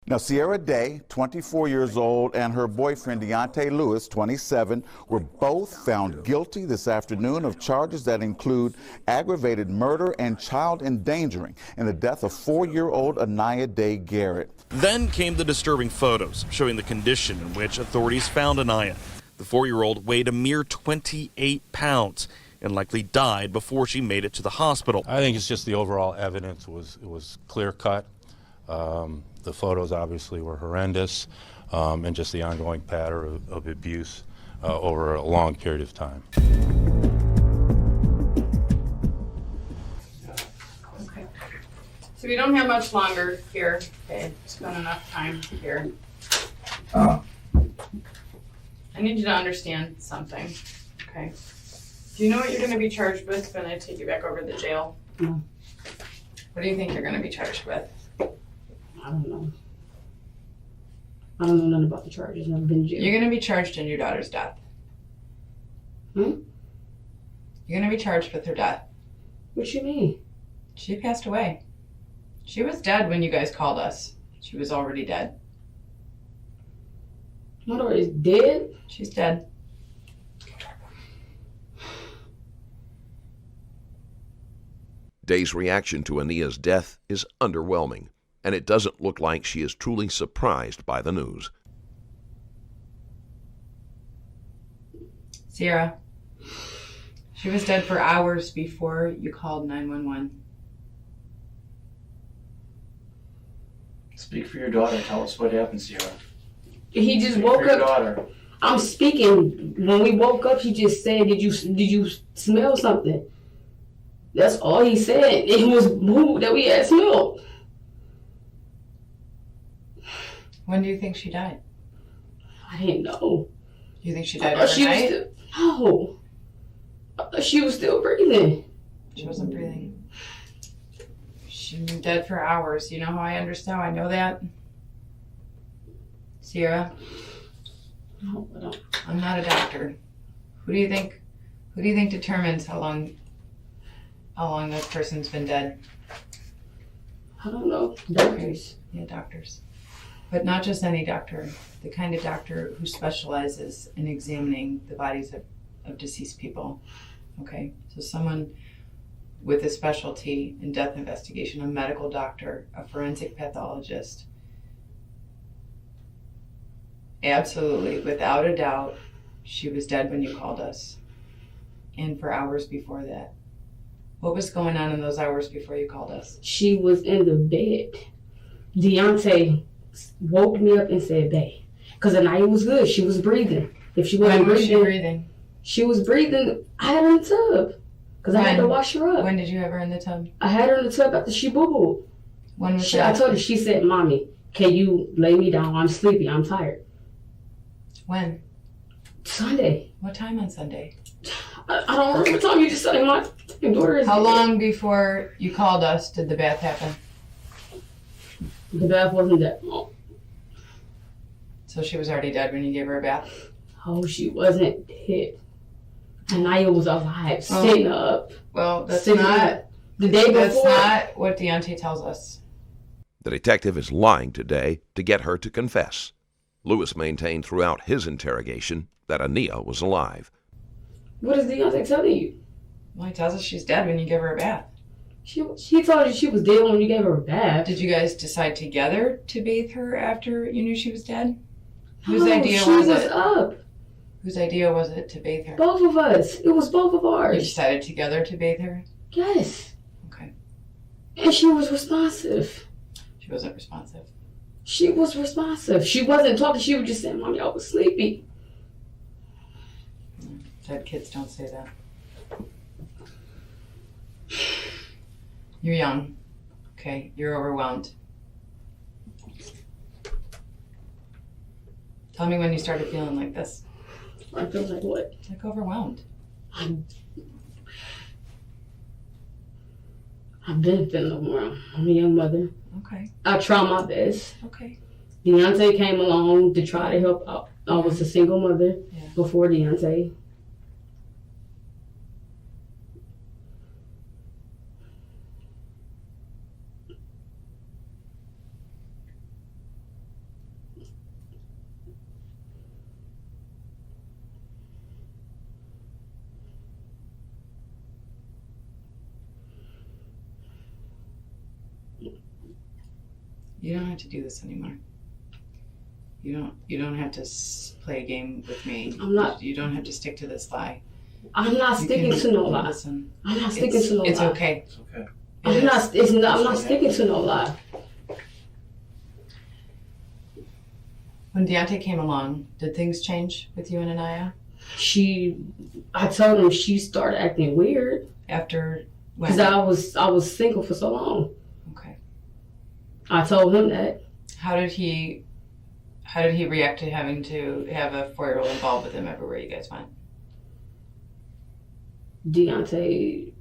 Now, Sierra Day, 24 years old, and her boyfriend, Deontay Lewis, 27, were both found guilty this afternoon of charges that include aggravated murder and child endangering in the death of 4-year-old Anaya Day Garrett. Then came the disturbing photos showing the condition in which authorities found Anaya. The 4-year-old weighed a mere 28 pounds and likely died before she made it to the hospital. I think it's just the overall evidence was clear-cut. The photos obviously were horrendous, and just the ongoing pattern of abuse over a long period of time. Okay. So we don't have much longer here. Okay, spent enough time here. I need you to understand something, okay? Do you know what you're gonna be charged with when I take you back over to the jail? No. What do you think you're gonna be charged with? I don't know. I don't know nothing about the charges. Never been to jail. You're gonna be charged in your daughter's death. Hmm? You're gonna be charged with her death. What you mean? She passed away. She was dead when you guys called us. She was already dead. My daughter is dead? She's dead. Day's reaction to Ania's death is underwhelming, and it doesn't look like she is truly surprised by the news. Sierra, she was dead for hours before you called 911. Speak for your daughter. Tell us what happened, Sierra. He just Speak woke for your up. daughter. I'm speaking. When we woke up, he just said, did you smell something? That's all he said. It was boo that we had smelled. When do you think she died? I didn't know. Do you think she died I thought she was overnight? still, no. I thought she was still breathing. She wasn't breathing. She was dead for hours. You know how I understand? I know that. Sierra, No, I don't. I'm not a doctor. Who do you think determines how long this person's been dead? I don't know. Doctors. Yeah, doctors. But not just any doctor. The kind of doctor who specializes in examining the bodies of deceased people. Okay? So someone with a specialty in death investigation, a medical doctor, a forensic pathologist. Absolutely, without a doubt, she was dead when you called us. And for hours before that. What was going on in those hours before you called us? She was in the bed. Deontay woke me up and said, babe. Because Anaya was good. She was breathing. If she wasn't When was she breathing, breathing? she was breathing. I had her in the tub. Because I had to wash her up. When did you have her in the tub? I had her in the tub after she boo-booed. When was I that? told her, she said, Mommy, can you lay me down? I'm sleepy. I'm tired. When? Sunday. What time on Sunday? I don't remember what time you just said my daughter is How dead. long before you called us did the bath happen? The bath wasn't that long. So she was already dead when you gave her a bath? Oh, she wasn't dead. Anaya was alive, sitting up. Well, that's Sitting not up. The day that's before. not what Deontay tells us. The detective is lying today to get her to confess. Lewis maintained throughout his interrogation that Ania was alive. What is Deontay telling you? Well, he tells us she's dead when you give her a bath. He told you she was dead when you gave her a bath. Did you guys decide together to bathe her after you knew she was dead? Whose No, idea she was was it? up. Whose idea was it to bathe her? Both of us. It was both of You ours. decided together to bathe her? Yes. Okay. And she was responsive. She wasn't responsive. She was responsive. She wasn't talking. She was just saying, Mommy, I was sleepy. Dead kids don't say that. You're young. Okay, you're overwhelmed. Tell me when you started feeling like this. I feel like what? Like overwhelmed. I've been feeling overwhelmed. I'm a young mother. Okay, I try my best. okay. Deontay came along to try to help out. I was a single mother Yeah. before Deontay. You don't have to do this anymore. You don't have to play a game with me. I'm not. You don't have to stick to this lie. I'm not sticking to no lie. Listen, I'm not sticking to no lie. it's okay. It's okay. I'm not. It's not. I'm not sticking to no lie. When Deontay came along, did things change with you and Anaya? I told him she started acting weird After when? because I was single for so long. Okay. I told him that. How did he react to having to have a 4-year-old involved with him everywhere you guys went? Deontay,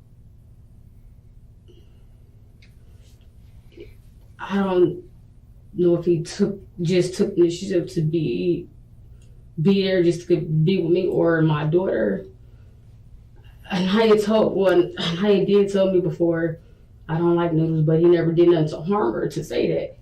I don't know if he just took the initiative to be there just to be with me or my daughter. And I did tell me before, I don't like noodles, but he never did nothing to harm her to say that.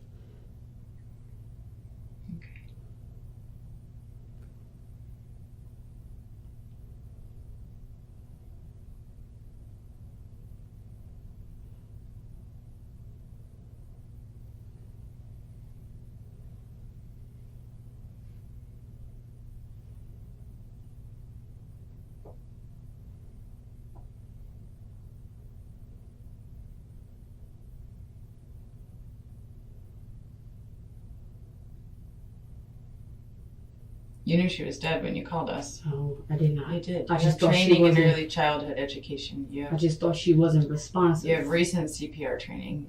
You knew she was dead when you called us. Oh, I did not. You did. I You just have thought she training in wasn't. early childhood education. I just thought she wasn't responsive. You have recent CPR training.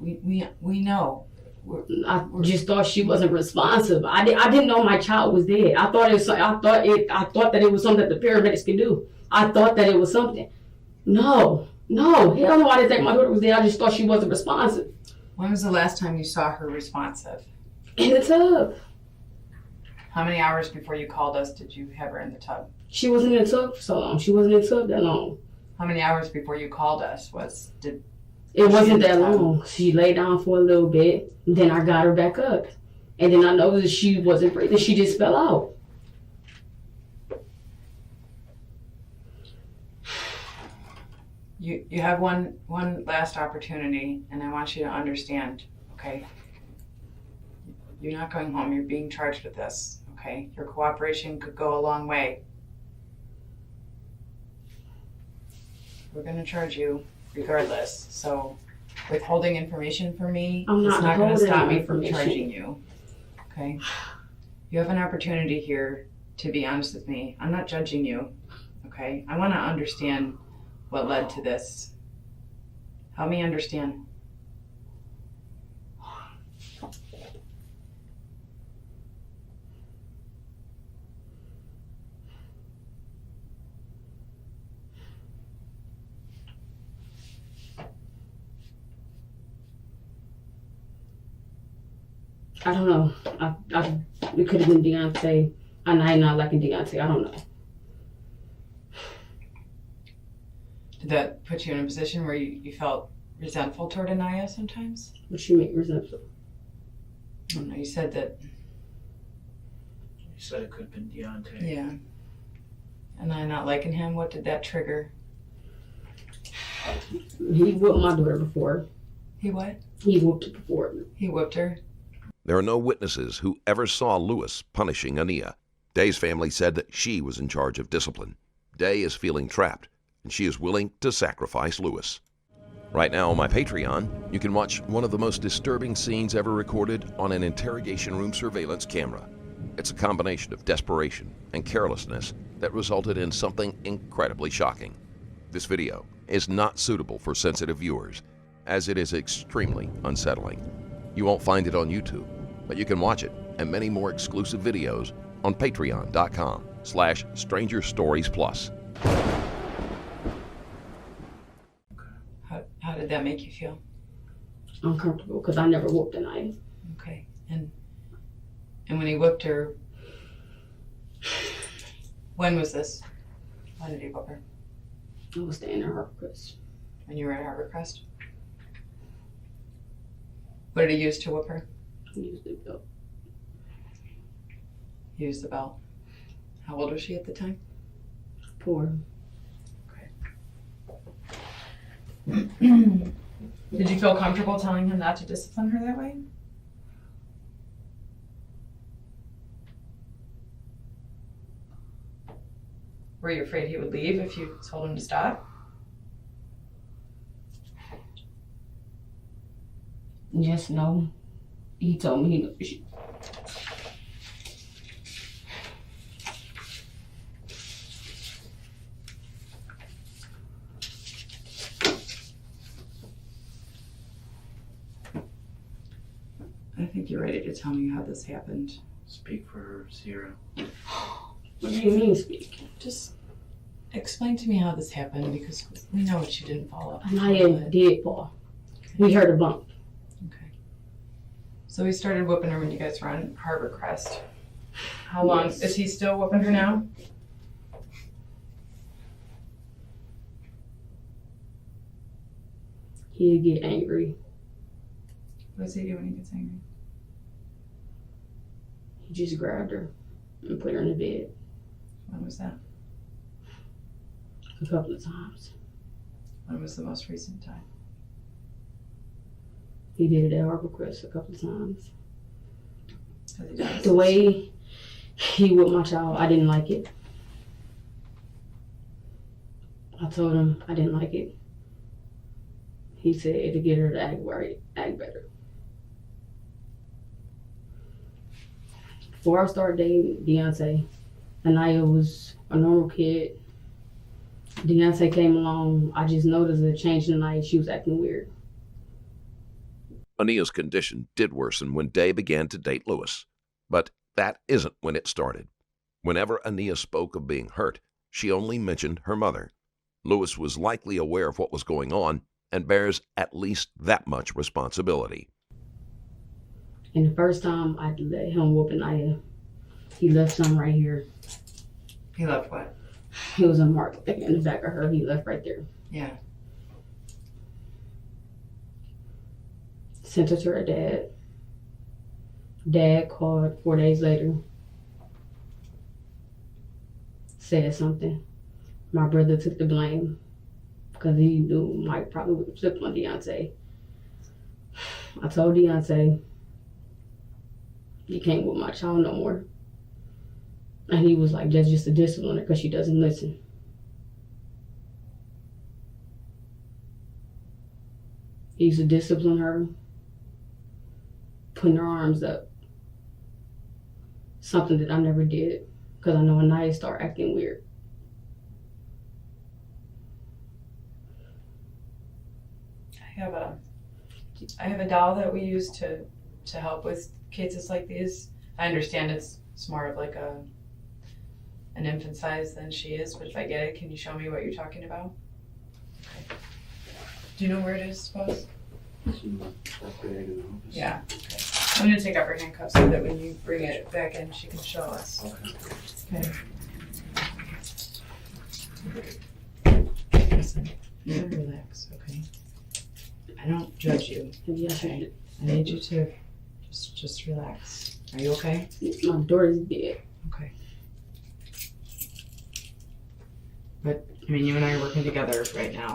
We know. I just thought she wasn't responsive. I didn't know my child was dead. I thought that it was something that the paramedics could do. I thought that it was something. No, hell no, I didn't think my daughter was dead. I just thought she wasn't responsive. When was the last time you saw her responsive? In the tub. How many hours before you called us did you have her in the tub? She wasn't in the tub for so long. She wasn't in the tub that long. How many hours before you called us It wasn't in the that tub? long. She lay down for a little bit. Then I got her back up. And then I noticed she wasn't breathing. She just fell out. You have one last opportunity, and I want you to understand, okay? You're not going home. You're being charged with this, okay? Your cooperation could go a long way. We're going to charge you regardless. So withholding information from me I'm is not not going to holding stop me from information. charging you, okay? You have an opportunity here to be honest with me. I'm not judging you, okay? I want to understand what led to this. Help me understand. I don't know. It could have been Deontay. And I'm not liking Deontay. I don't know. Did that put you in a position where you felt resentful toward Anaya sometimes? What you make resentful? I don't know. You said that, You said it could have been Deontay. yeah. And I not liking him, what did that trigger? He whooped my daughter before. He what? He whooped her before. He whooped her? There are no witnesses who ever saw Lewis punishing Ania. Day's family said that she was in charge of discipline. Day is feeling trapped, and she is willing to sacrifice Lewis. Right now on my Patreon, you can watch one of the most disturbing scenes ever recorded on an interrogation room surveillance camera. It's a combination of desperation and carelessness that resulted in something incredibly shocking. This video is not suitable for sensitive viewers, as it is extremely unsettling. You won't find it on YouTube, but you can watch it and many more exclusive videos on patreon.com/strangerstoriesplus. How did that make you feel? Uncomfortable because I never whooped Anaya. Okay. And when he whooped her, when was this? When did he whoop her? I was staying in her because When you were at Harbor Crest? What did he use to whoop her? he used the belt. He used the belt. How old was she at the time? 4. Did you feel comfortable telling him not to discipline her that way? Were you afraid he would leave if you told him to stop? Yes, no. He told me I think you're ready to tell me how this happened. Speak for her, Sierra. What do you mean speak? Just explain to me how this happened, because we know what you didn't follow. Anaya did fall. We heard a bump. Okay. So he started whooping her when you guys were on Harbor Crest. How long? Yes. Is he still whooping her now? He'd get angry. What does he do when he gets angry? He just grabbed her and put her in the bed When was that? a couple of times. When was the most recent time? He did it at Harbor Crest a couple of times. Has he done it The since? way he whipped my child, I didn't like it. I told him I didn't like it. He said to get her to act right, act better. Before I started dating Deontay, Anaya was a normal kid. Deontay came along, I just noticed a change in Anaya. She was acting weird. Ania's condition did worsen when Day began to date Lewis. But that isn't when it started. Whenever Ania spoke of being hurt, she only mentioned her mother. Lewis was likely aware of what was going on and bears at least that much responsibility. And the first time I let him whoop Anaya, he left some right here. He left what? It was a mark in the back of her. He left right there. Yeah. Sent her to her dad. Dad called 4 days later. Said something. My brother took the blame because he knew Mike probably would have flipped on Deontay. I told Deontay, you can't whip my child no more. And he was like, that's just a discipline because she doesn't listen. He used to discipline her, putting her arms up. Something that I never did because I know Anaya started acting weird. I have a doll that we use to help with cases like these. I understand it's more of like an infant size than she is, but if I get it, can you show me what you're talking about? Okay. Do you know where it is, suppose? Yeah. Okay. I'm gonna take off her handcuffs so that when you bring it back in, she can show us. Okay. Listen, you relax, okay? I don't judge you. Okay. I need you to just relax. Are you okay? My daughter's dead. Okay. But I mean, you and I are working together right now.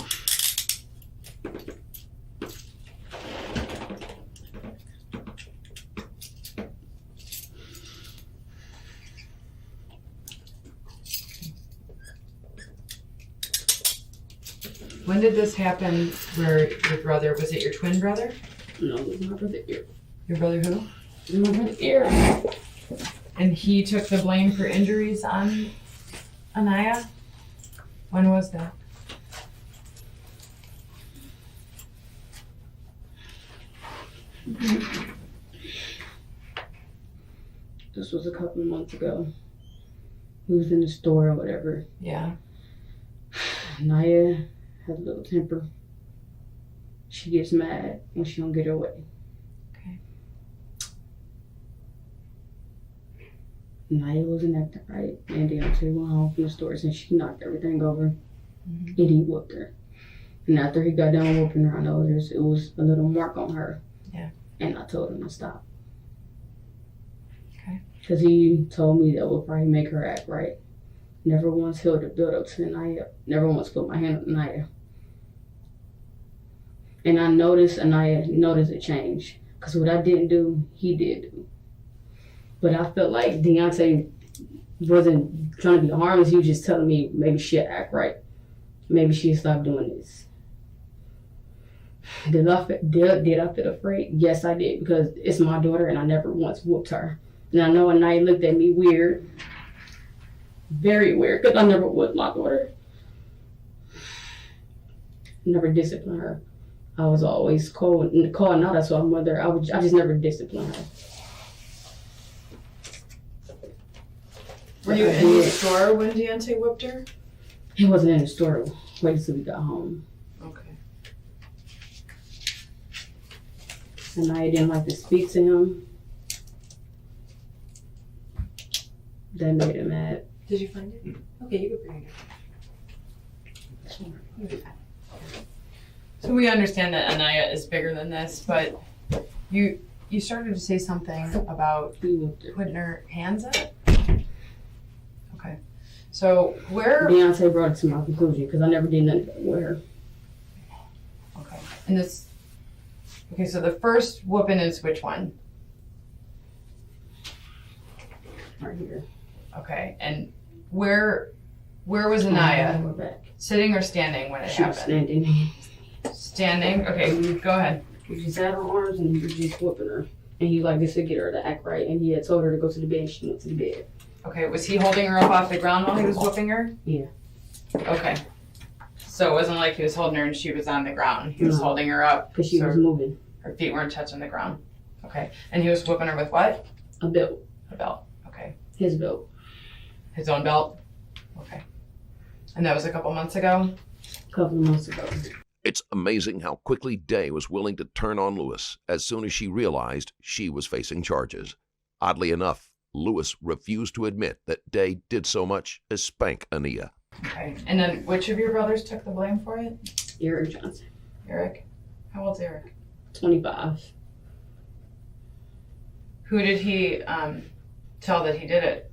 When did this happen where your brother, was it your twin brother? No, it was my brother Eric. Your brother who? It was my brother Eric. And he took the blame for injuries on Anaya? When was that? This was a couple of months ago. He was in the store or whatever. Yeah. Anaya has a little temper. She gets mad when she don't get her way. Okay. Anaya wasn't acting right. And Deontay went home from the store and she knocked everything over. Mm-hmm. And he whooped her. And after he got done whooping her, I noticed it was a little mark on her. Yeah. And I told him to stop. Okay. Because he told me that would probably make her act right. Never once held a build up to Anaya. Never once put my hand on Anaya. And I noticed Anaya noticed a change. Because what I didn't do, he did do. But I felt like Deontay wasn't trying to be harmless. He was just telling me maybe she'll act right. Maybe she'll stop doing this. Did I feel afraid? Yes, I did, because it's my daughter and I never once whooped her. And I know Anaya looked at me weird. Very weird, because I never whooped my daughter. Never disciplined her. I was always calling out as her mother. I just never disciplined her. Were you in the store when Deontay whooped her? He wasn't in the store. Waited till we got home. Okay. And I didn't like to speak to him. That made him mad. Did you find it? Okay, you can bring it. So we understand that Anaya is bigger than this, but you started to say something about putting her hands up? Okay. So where... Deontay brought it to my conclusion, because I never did nothing with her. Okay. And this... Okay, so the first whooping is which one? Right here. Okay, and where was Anaya? We're back. Sitting or standing when it She was happened? standing. Standing? Okay, go ahead. He just had her arms and he was just whooping her. And he like this to get her to act right. And he had told her to go to the bed and she went to the bed. Okay, was he holding her up off the ground while he was whooping her? Yeah. Okay. So it wasn't like he was holding her and she was on the ground. He was No. holding her up. Because she so was moving. her feet weren't touching the ground. Okay. And he was whooping her with what? A belt. A belt. Okay. His belt. His own belt? Okay. And that was a couple months ago? A couple of months ago. It's amazing how quickly Day was willing to turn on Lewis as soon as she realized she was facing charges. Oddly enough, Lewis refused to admit that Day did so much as spank Aniyah. Okay. And then which of your brothers took the blame for it? Eric Johnson. Eric? How old's Eric? 25. Who did he tell that he did it?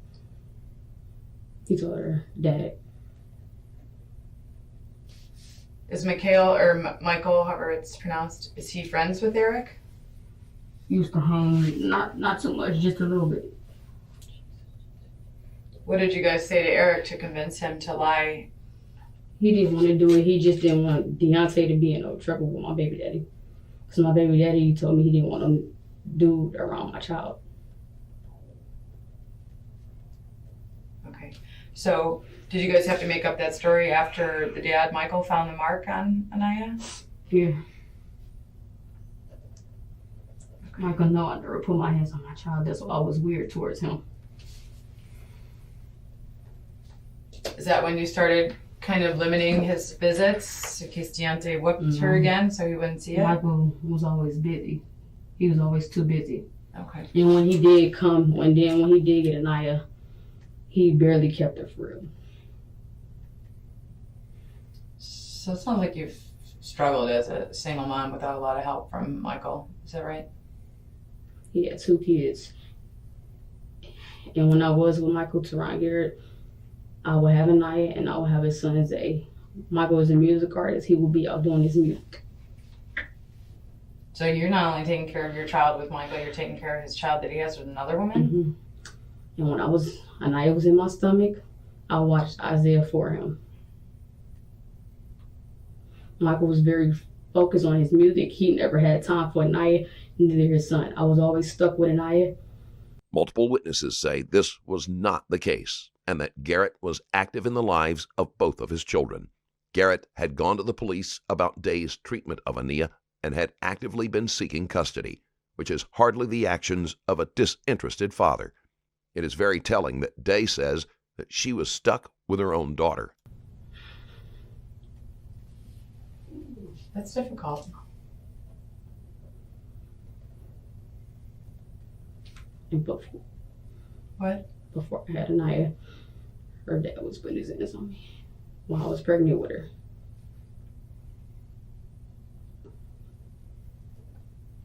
He told her dad. Is Mikhail or Michael, however it's pronounced, is he friends with Eric? Used to hang, not so much, just a little bit. What did you guys say to Eric to convince him to lie? He didn't want to do it. He just didn't want Deontay to be in no trouble with my baby daddy. Because my baby daddy told me he didn't want him do around my child. Okay. So did you guys have to make up that story after the dad, Michael, found the mark on Aniyah? Yeah. Michael, no, I never put my hands on my child. That's why I was weird towards him. Is that when you started kind of limiting his visits in case Deontay whooped her again so he wouldn't see it? Michael was always busy. He was always too busy. Okay. And when he did come, when he did get Aniyah, he barely kept her for real. So it sounds like you've struggled as a single mom without a lot of help from Michael. Is that right? He had 2 kids. And when I was with Michael Teron Garrett, I would have Aniyah and I would have his son Zay. Michael is a music artist. He will be out doing his music. So you're not only taking care of your child with Michael, you're taking care of his child that he has with another woman? Mm-hmm. And when Aniyah was in my stomach, I watched Isaiah for him. Michael was very focused on his music. He never had time for Aniyah, neither his son. I was always stuck with Aniyah. Multiple witnesses say this was not the case and that Garrett was active in the lives of both of his children. Garrett had gone to the police about Day's treatment of Aniyah and had actively been seeking custody, which is hardly the actions of a disinterested father. It is very telling that Day says that she was stuck with her own daughter. That's difficult. And before I had Aniyah, her dad was putting his hands on me while I was pregnant with her.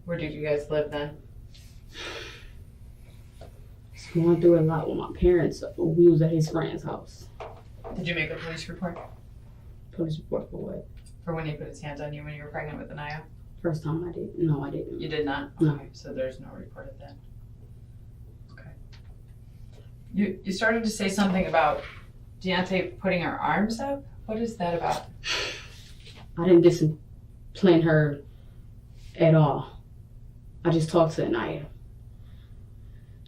Where did you guys live then? Going through a lot with my parents. We was at his friend's house. Did you make a police report? Police report for what? For when he put his hands on you when you were pregnant with Aniyah? First time I did. No, I didn't. You did not? No. Okay, so there's no report of that. Okay. You started to say something about Deontay putting her arms up. What is that about? I didn't discipline her at all. I just talked to Anaya.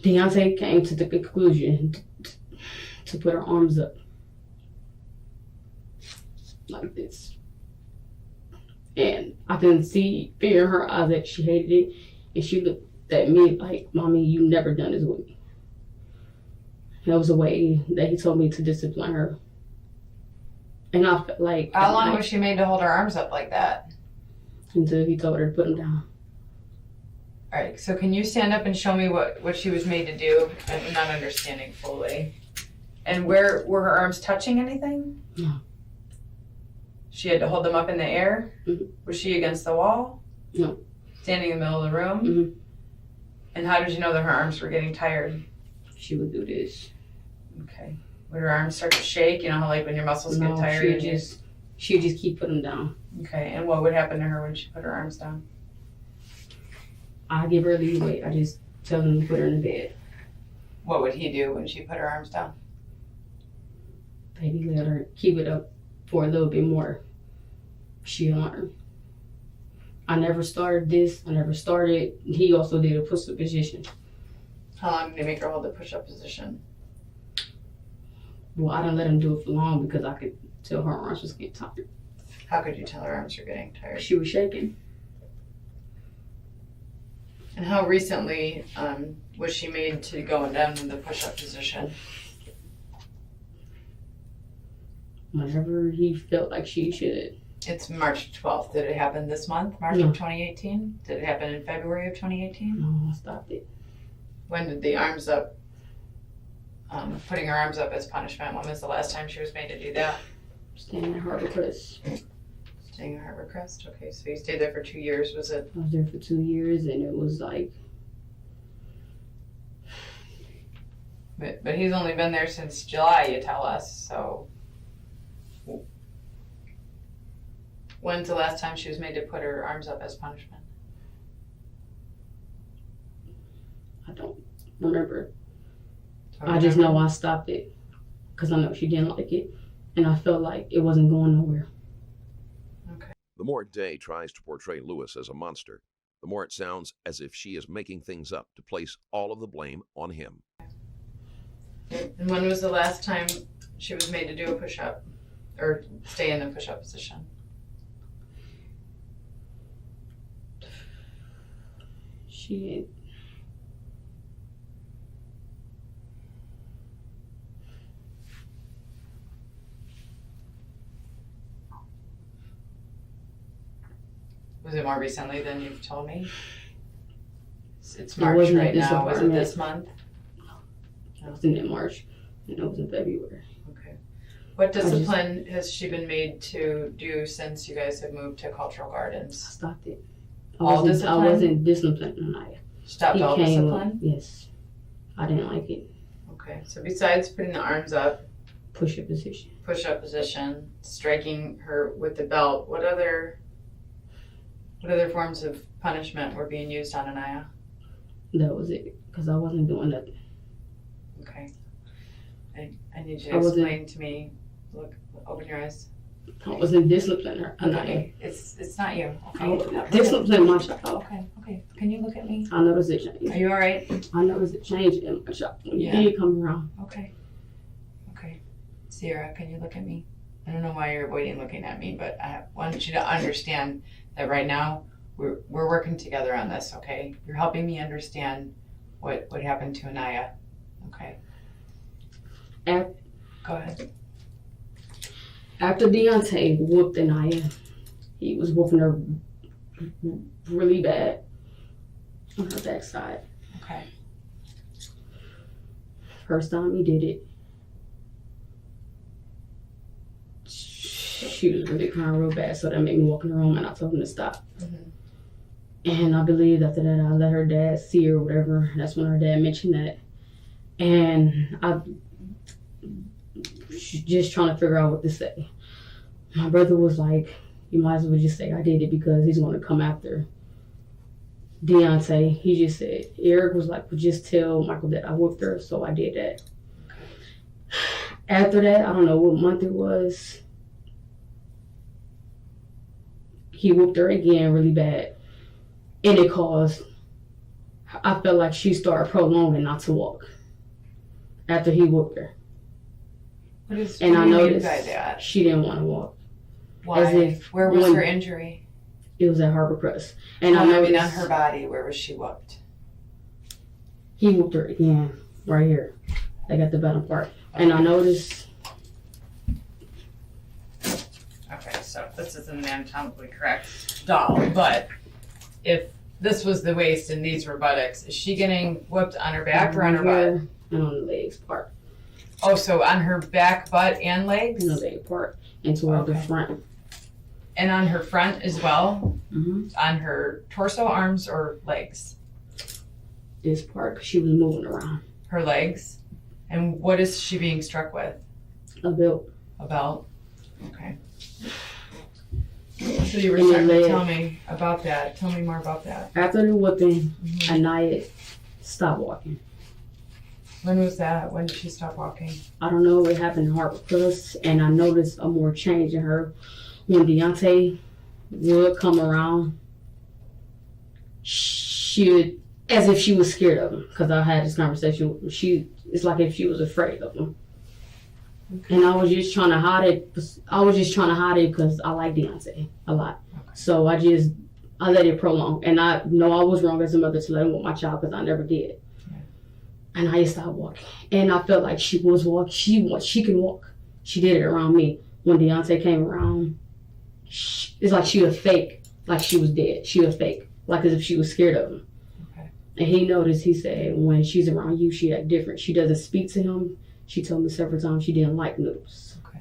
Deontay came to the conclusion to put her arms up like this. And I can see fear in her eyes that she hated it. And she looked at me like, Mommy, you never done this with me. That was a way that he told me to discipline her. And I felt like... How long was she made to hold her arms up like that? Until he told her to put them down. All right, so can you stand up and show me what she was made to do? I'm not understanding fully. And were her arms touching anything? No. She had to hold them up in the air? Mm-hmm. Was she against the wall? No. Standing in the middle of the room? Mm-hmm. And how did you know that her arms were getting tired? She would do this. Okay. Would her arms start to shake? You know how like when your muscles get tired? She'd just keep putting them down. Okay, and what would happen to her when she put her arms down? I give her leeway. I just tell him to put her in the bed. What would he do when she put her arms down? Maybe let her keep it up for a little bit more. She'll learn. I never started this. I never started. He also did a push-up position. How long did he make her hold the push-up position? Well, I didn't let him do it for long because I could tell her arms was getting tired. How could you tell her arms were getting tired? She was shaking. And how recently was she made to go down in the push-up position? Whenever he felt like she should. It's March 12th. Did it happen this month, March No. of 2018? Did it happen in February of 2018? No, I stopped it. When did the arms up, putting her arms up as punishment, when was the last time she was made to do that? Staying at Harbor Crest. Staying at Harbor Crest? Okay, so you stayed there for 2 years, was it? I was there for 2 years and it was like... But he's only been there since July, you tell us, so... When's the last time she was made to put her arms up as punishment? I don't remember. I just know I stopped it because I know she didn't like it and I felt like it wasn't going nowhere. Okay. The more Day tries to portray Lewis as a monster, the more it sounds as if she is making things up to place all of the blame on him. And when was the last time she was made to do a push-up or stay in the push-up position? She... Was it more recently than you've told me? It's March right now. Was it this month? It was in March and it was in February. Okay. What discipline has she been made to do since you guys have moved to Cultural I Gardens? stopped it. All discipline? I wasn't disciplined tonight. Stopped all discipline? Yes. I didn't like it. Okay. So besides putting the arms up, Push-up position. push-up position, striking her with the belt, what other forms of punishment were being used on Anaya? That was it. Because I wasn't doing nothing. Okay. I need you to explain to me. Look, open your eyes. I wasn't disciplining her. Okay. It's not you. Okay. Discipline my child. Okay. Can you look at me? I noticed it Are change. you all right? I noticed it change in my child when Yeah. you come around. Okay. Sierra, can you look at me? I don't know why you're avoiding looking at me, but I want you to understand that right now we're working together on this, okay? You're helping me understand what happened to Anaya, okay? Go ahead. After Deontay whooped Anaya, he was whooping her really bad on her backside. Okay. First time he did it, she was really crying real bad, so that made me walk in the room and I told him to stop. Mm-hmm. And I believe after that I let her dad see her or whatever. That's when her dad mentioned that. And I just trying to figure out what to say. My brother was like, you might as well just say I did it because he's going to come after Deontay. He just said, Eric was like, well, just tell Michael that I whooped her, so I did that. After that, I don't know what month it was, he whooped her again really bad. And it caused, I felt like she started prolonging not to walk after he whooped her. What is And I what do you mean noticed by that? she didn't want to walk. Why? As if Where was when- her injury? It was at Harbor Crest. And I I noticed mean, on her body. Where was she whooped? he whooped her again right here. They got the bottom part. And I noticed, Okay, so this isn't anatomically correct doll, but if this was the waist and these were buttocks, is she getting whooped on her back or on her butt? here and on the legs part. Oh, so on her back, butt, and legs? And the leg part. And toward the Okay. front. And on her front as well? Mm-hmm. On her torso, arms, or legs? This part, 'cause she was moving around. Her legs? And what is she being struck with? A belt. A belt? Okay. So you were In the starting to leg. tell me about that. Tell me more about that. After the whipping, Mhm. Anaya stopped walking. When was that? When did she stop walking? I don't know what happened in Harbor Crest, and I noticed a more change in her. When Deontay would come around, she would, as if she was scared of him, because I had this conversation with her. It's like if she was afraid of him. And I was just trying to hide it. Because I like Deontay a lot. So I let it prolong. And I know I was wrong as a mother to let him with my child, because I never did. And I just stopped walking. And I felt like she was walking. She can walk. She did it around me. When Deontay came around, it's like she was fake. Like she was dead. She was fake. Like as if she was scared of him. Okay. And he noticed, he said, when she's around you, she act different. She doesn't speak to him. She told me several times she didn't like noodles. Okay.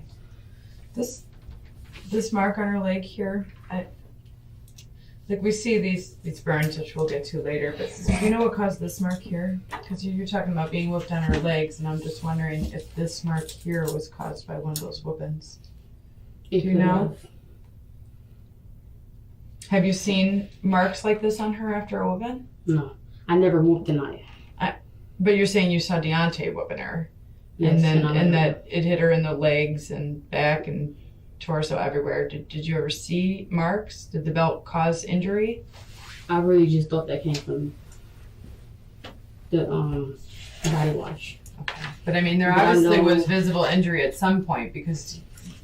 This mark on her leg here, like we see these burns, which we'll get to later, but do you know what caused this mark here? Because you're talking about being whooped on her legs, and I'm just wondering if this mark here was caused by one of those whoopings. Do you know? Have you seen marks like this on her after a whooping? No. I never whooped Anaya. But you're saying you saw Deontay whooping her, Yes, and that it hit her in the legs and back and torso everywhere. Did you ever see marks? Did the belt cause injury? I really just thought that came from the body wash. Okay. But I mean, there But I obviously know- was visible injury at some point because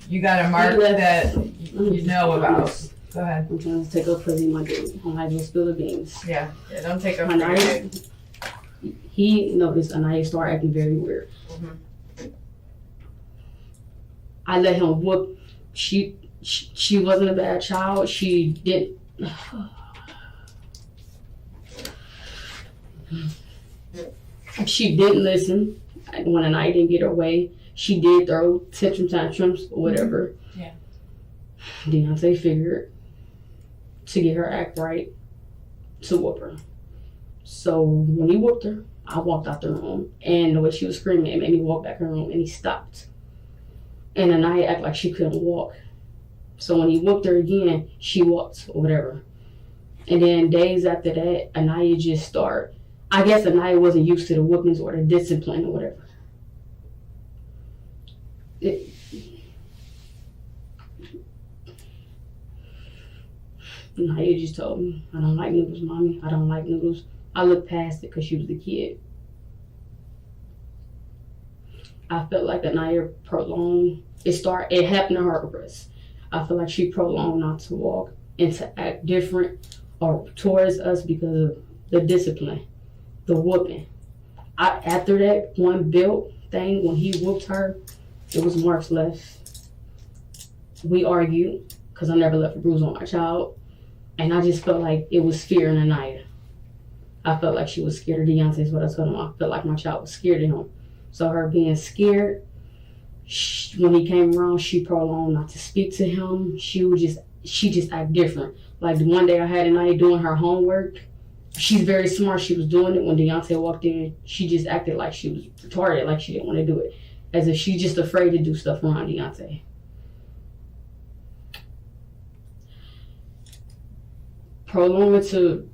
you got a mark left- that you know about. Go ahead. I'm trying to take up for him. I don't like to spill the beans. Yeah, don't take up for Anaya, your he noticed Anaya started acting very weird. Mhm. I let him whoop. She wasn't a bad child. She didn't. She didn't listen when Anaya didn't get her way. She did throw tantrums or whatever. Yeah. Deontay figured to get her act right to whoop her. So when he whooped her, I walked out the room, and the way she was screaming, it made me walk back in the room, and he stopped. And Anaya acted like she couldn't walk. So when he whooped her again, she walked or whatever. And then days after that, Anaya just started. I guess Anaya wasn't used to the whoopings or the discipline or whatever. Anaya just told me, I don't like noodles, mommy. I don't like noodles. I looked past it because she was the kid. I felt like Anaya prolonged. It happened to her, Chris. I feel like she prolonged not to walk and to act different or towards us because of the discipline, the whooping. After that one belt thing, when he whooped her, it was marks left. We argued because I never left a bruise on my child. And I just felt like it was fear in Anaya. I felt like she was scared of Deontay is what I told him. I felt like my child was scared of him. So her being scared, when he came around, she prolonged not to speak to him. She just act different. Like the one day I had Anaya doing her homework. She's very smart. She was doing it when Deontay walked in. She just acted like she was retarded, like she didn't want to do it. As if she's just afraid to do stuff around Deontay. Prolonging to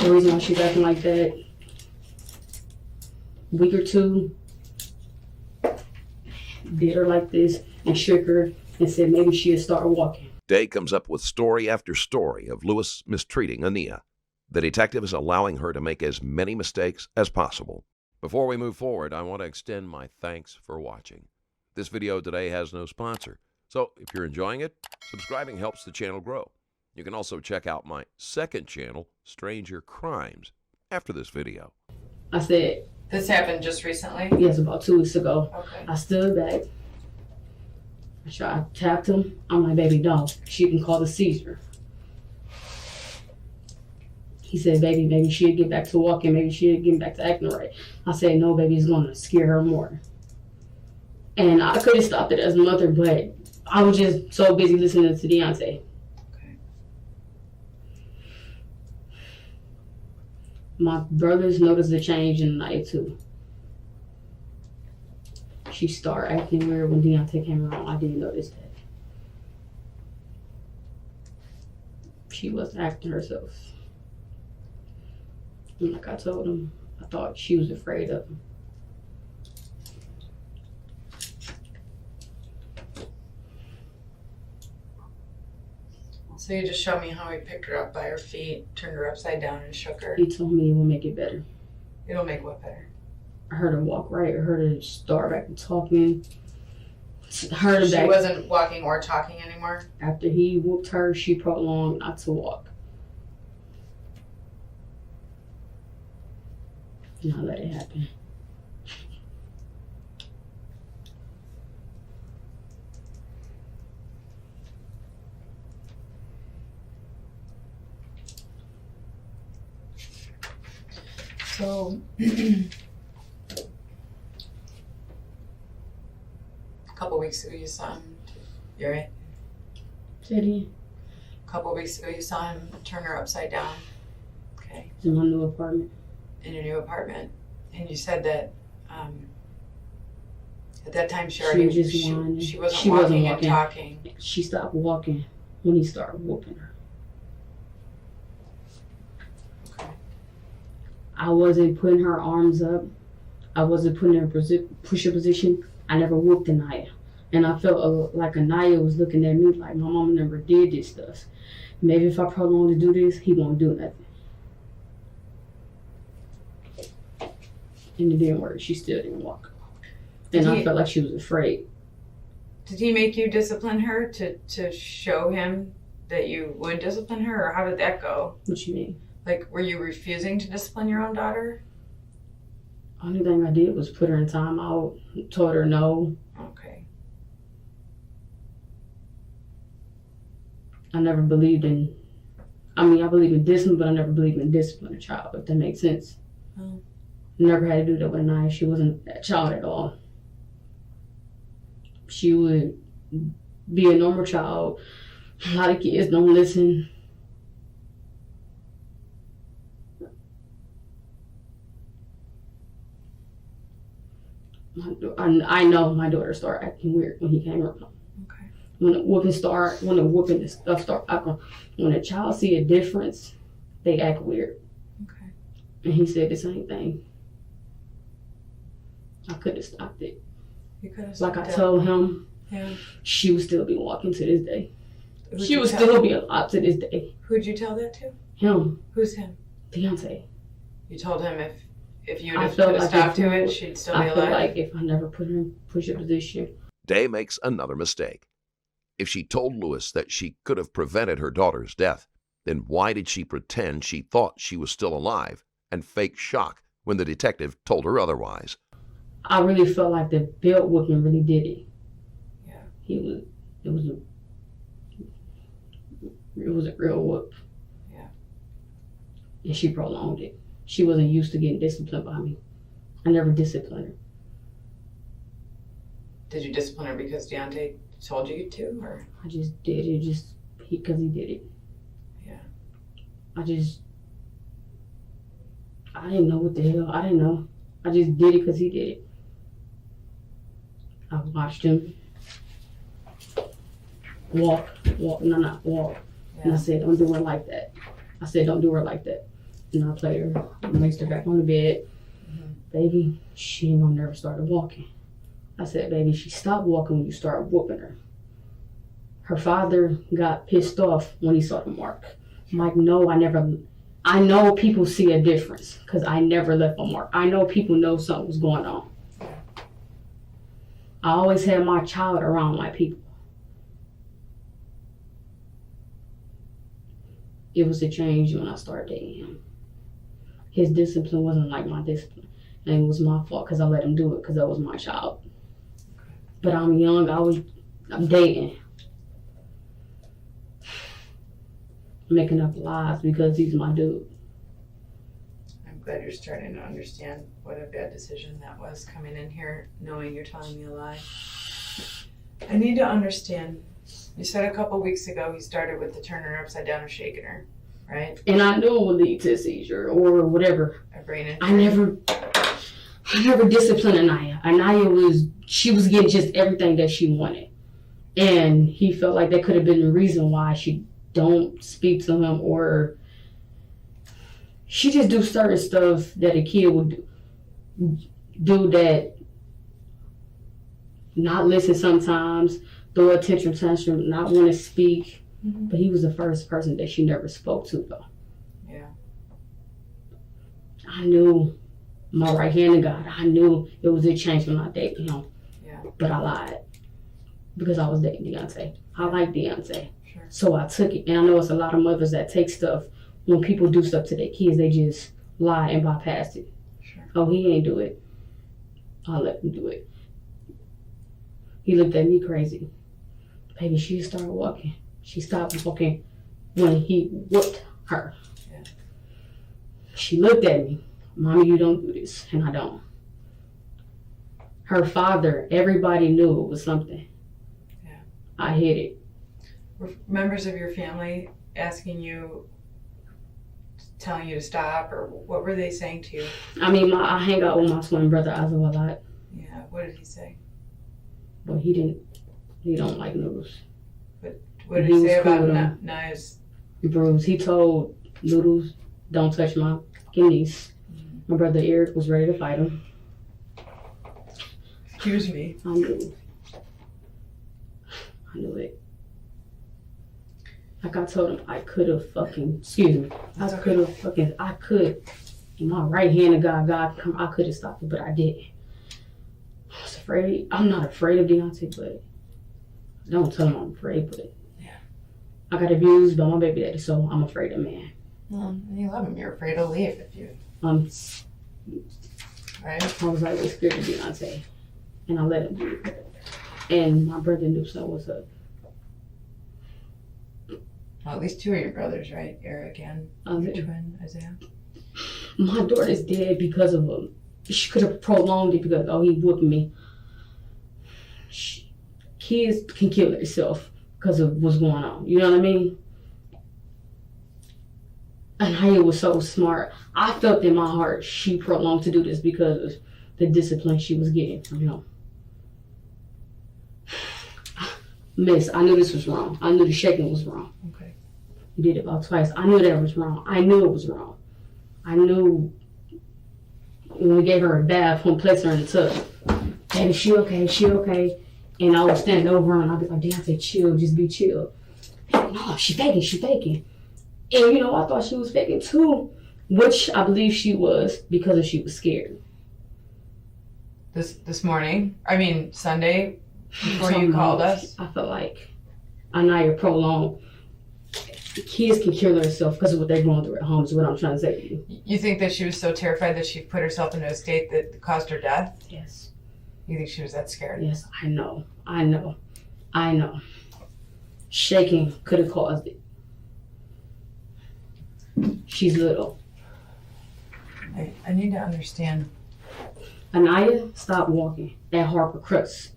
the reason why she's acting like that, week or two, did her like this and shook her and said maybe she'd start walking. Day comes up with story after story of Lewis mistreating Ania. The detective is allowing her to make as many mistakes as possible. Before we move forward, I want to extend my thanks for watching. This video today has no sponsor, so if you're enjoying it, subscribing helps the channel grow. You can also check out my second channel, Stranger Crimes, after this video. I said, This happened just recently? yes, about 2 weeks ago. Okay. I stood back. I tapped him. I'm like, baby, don't. She can call a seizure. He said, baby, maybe she'll get back to walking. Maybe she'll get back to acting right. I said, no, baby, it's going to scare her more. And I could have stopped it as a mother, but I was just so busy listening to Deontay. Okay. My brothers noticed the change in the night, too. She started acting weird when Deontay came around. I didn't notice that. She wasn't acting herself. And like I told him, I thought she was afraid of him. So you just showed me how he picked her up by her feet, turned her upside down, and shook her. He told me it will make it better. It'll make what better? I heard her walk right. I heard her start back to talking. I heard her She back. wasn't walking or talking anymore? After he whooped her, she prolonged not to walk. And I let it happen. So, a couple weeks ago you saw him, you're right? Said he A couple weeks ago you saw him turn her upside down. Okay. was in my new apartment. In your new apartment. And you said that at that time she already, was just whining. she wasn't She wasn't walking and walking. talking. She stopped walking when he started whooping her. Okay. I wasn't putting her arms up. I wasn't putting her in push-up position. I never whooped Anaya. And I felt like Anaya was looking at me like my mama never did this stuff. Maybe if I prolong to do this, he won't do nothing. And it didn't work. She still didn't walk. And I felt like she was afraid. Did he make you discipline her to show him that you would discipline her, or how did that go? What you mean? Like, were you refusing to discipline your own daughter? Only thing I did was put her in timeout, told her no. Okay. I never believed in, I believe in discipline, but I never believed in discipline a child, if that makes sense. Oh. Never had to do that with Anaya. She wasn't a child at all. She would be a normal child. A lot of kids don't listen. I know my daughter started acting weird when he came around. Okay. When the whooping and stuff start acting, when a child see a difference, they act weird. Okay. And he said the same thing. I could have stopped it. You could have. Like I told him, Yeah. she would still be walking to this day. Who'd She you would tell? still be alive to this day. Who'd you tell that to? Him, Who's him? Deontay. You told him if you I would felt have like stopped if to you- it, she'd still be I alive. feel like if I never put her in push-up position, Day makes another mistake. If she told Lewis that she could have prevented her daughter's death, then why did she pretend she thought she was still alive and fake shock when the detective told her otherwise? I really felt like the belt whooping really did it. Yeah. It was a real whoop. Yeah. And she prolonged it. She wasn't used to getting disciplined by me. I never disciplined her. Did you discipline her because Deontay told you to, or? I just did it because he did it. Yeah. I didn't know what the hell. I didn't know. I just did it because he did it. I watched him walk. And I said, don't do her like that. And I played her. I placed her back on the bed. Mhm. Baby, she ain't gonna never start walking. I said, baby, she stopped walking when you started whooping her. Her father got pissed off when he saw the mark. I'm like, no, I know people see a difference because I never left a mark. I know people know something was going on. I always had my child around my people. It was a change when I started dating him. His discipline wasn't like my discipline. And it was my fault because I let him do it because that was my child. But I'm young, I'm dating. Making up lies because he's my dude. I'm glad you're starting to understand what a bad decision that was, coming in here knowing you're telling me a lie. I need to understand. You said a couple weeks ago he started with the turning her upside down and shaking her, right? And I knew it would lead to a seizure or whatever. A brain injury. I never disciplined Anaya. She was getting just everything that she wanted. And he felt like that could have been the reason why she don't speak to him, or she just do certain stuff that a kid would do that, not listen sometimes, throw a tantrum, not want to speak. Mm-hmm. But he was the first person that she never spoke to, though. Yeah. I knew my right hand of God. I knew it was a change when I dated him. Yeah. But I lied because I was dating Deontay. I like Deontay. Sure. So I took it. And I know it's a lot of mothers that take stuff, when people do stuff to their kids, they just lie and bypass it. Sure. Oh, he ain't do it. I'll let him do it. He looked at me crazy. Baby, she started walking. She stopped walking when he whooped her. Yeah. She looked at me. Mommy, you don't do this. And I don't. Her father, everybody knew it was something. Yeah. I hid it. Were members of your family asking you, telling you to stop, or what were they saying to you? I mean, I hang out with my twin brother Azza a lot. Yeah, what did he say? But he don't like noodles. What did he say about knives? Bruce, he told Noodles, don't touch my kidneys. Mm-hmm. My brother Eric was ready to fight him. Excuse me. I knew it. Like I told him, I could have fucking, I could, in my right hand of God, I could have stopped it, but I didn't. I was afraid. I'm not afraid of Deontay, but don't tell him I'm afraid, but yeah. I got abused by my baby daddy, so I'm afraid of man. Well, you love him, you're afraid to leave if you... Right? I was like, we're scared of Deontay, and I let him do it. And my brother knew something was up. Well, at least two of your brothers, right? Eric and your twin, Isaiah. My daughter's dead because of him. She could have prolonged it because, he whooped me. Kids can kill themselves because of what's going on. You know what I mean? And Haya was so smart. I felt in my heart she prolonged to do this because of the discipline she was getting from him. Miss, I knew this was wrong. I knew the shaking was wrong. Okay. You did it about twice. I knew that was wrong. I knew it was wrong. I knew when we gave her a bath, when we placed her in the tub, hey, is she okay? Is she okay? And I would stand over her and I'd be like, Deontay, chill, just be chill. No, she faking. And I thought she was faking too, which I believe she was because she was scared. This morning, Sunday, before you called us? I felt like Anaya prolonged. Kids can kill themselves because of what they're going through at home is what I'm trying to say to you. You think that she was so terrified that she put herself into a state that caused her death? Yes. You think she was that scared? Yes, I know. Shaking could have caused it. She's little. I need to understand. Anaya stopped walking at Harper Crooks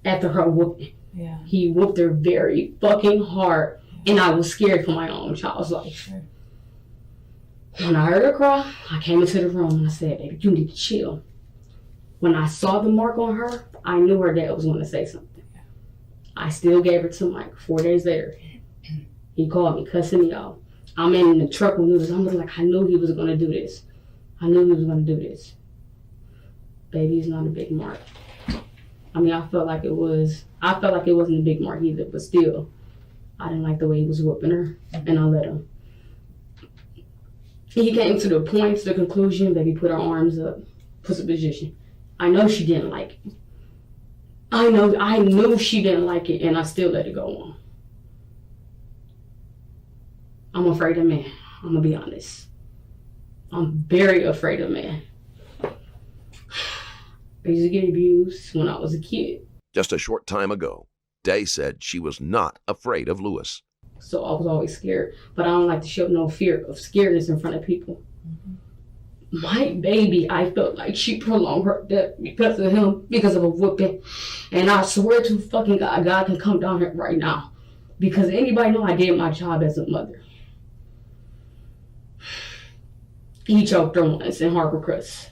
after her whooping. Yeah. He whooped her very fucking hard, and I was scared for my own child's life. Sure. When I heard her cry, I came into the room and I said, baby, you need to chill. When I saw the mark on her, I knew her dad was going to say something. I still gave her to Mike. 4 days later, he called me, cussing me out. I'm in the truck with Noodles. I'm like, I knew he was going to do this. Baby, it's not a big mark. I mean, I felt like it wasn't a big mark either, but still, I didn't like the way he was whooping her, and I let him. He came to the conclusion that he put her arms up, puts a position. I know she didn't like it. I knew she didn't like it, and I still let it go on. I'm afraid of men. I'm gonna be honest. I'm very afraid of men. I used to get abused when I was a kid. Just a short time ago, Day said she was not afraid of Lewis. So I was always scared, but I don't like to show no fear of scaredness in front of people. Mm-hmm. My baby, I felt like she prolonged her death because of him, because of a whooping. And I swear to fucking God, God can come down here right now. Because anybody know I did my job as a mother. He choked her once in Harbor Crest.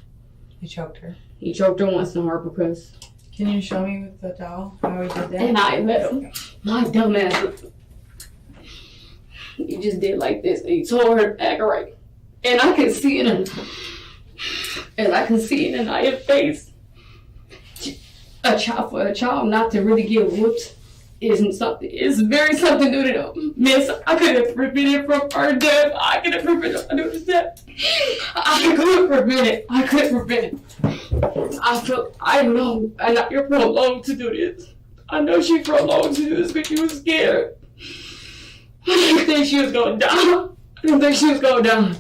He choked her? He choked her once in Harbor Crest. Can you show me with the doll how he did that? And I let him. My dumb ass. He just did like this. And he told her to act right. And I can see it in Anaya's face. For a child not to really get whooped isn't something. It's very something new to them. Miss, I could have prevented from her death. I could have prevented my daughter's death. I could prevent it. I know you're prolonged to do this. I know she prolonged to do this because she was scared. I didn't think she was going to die.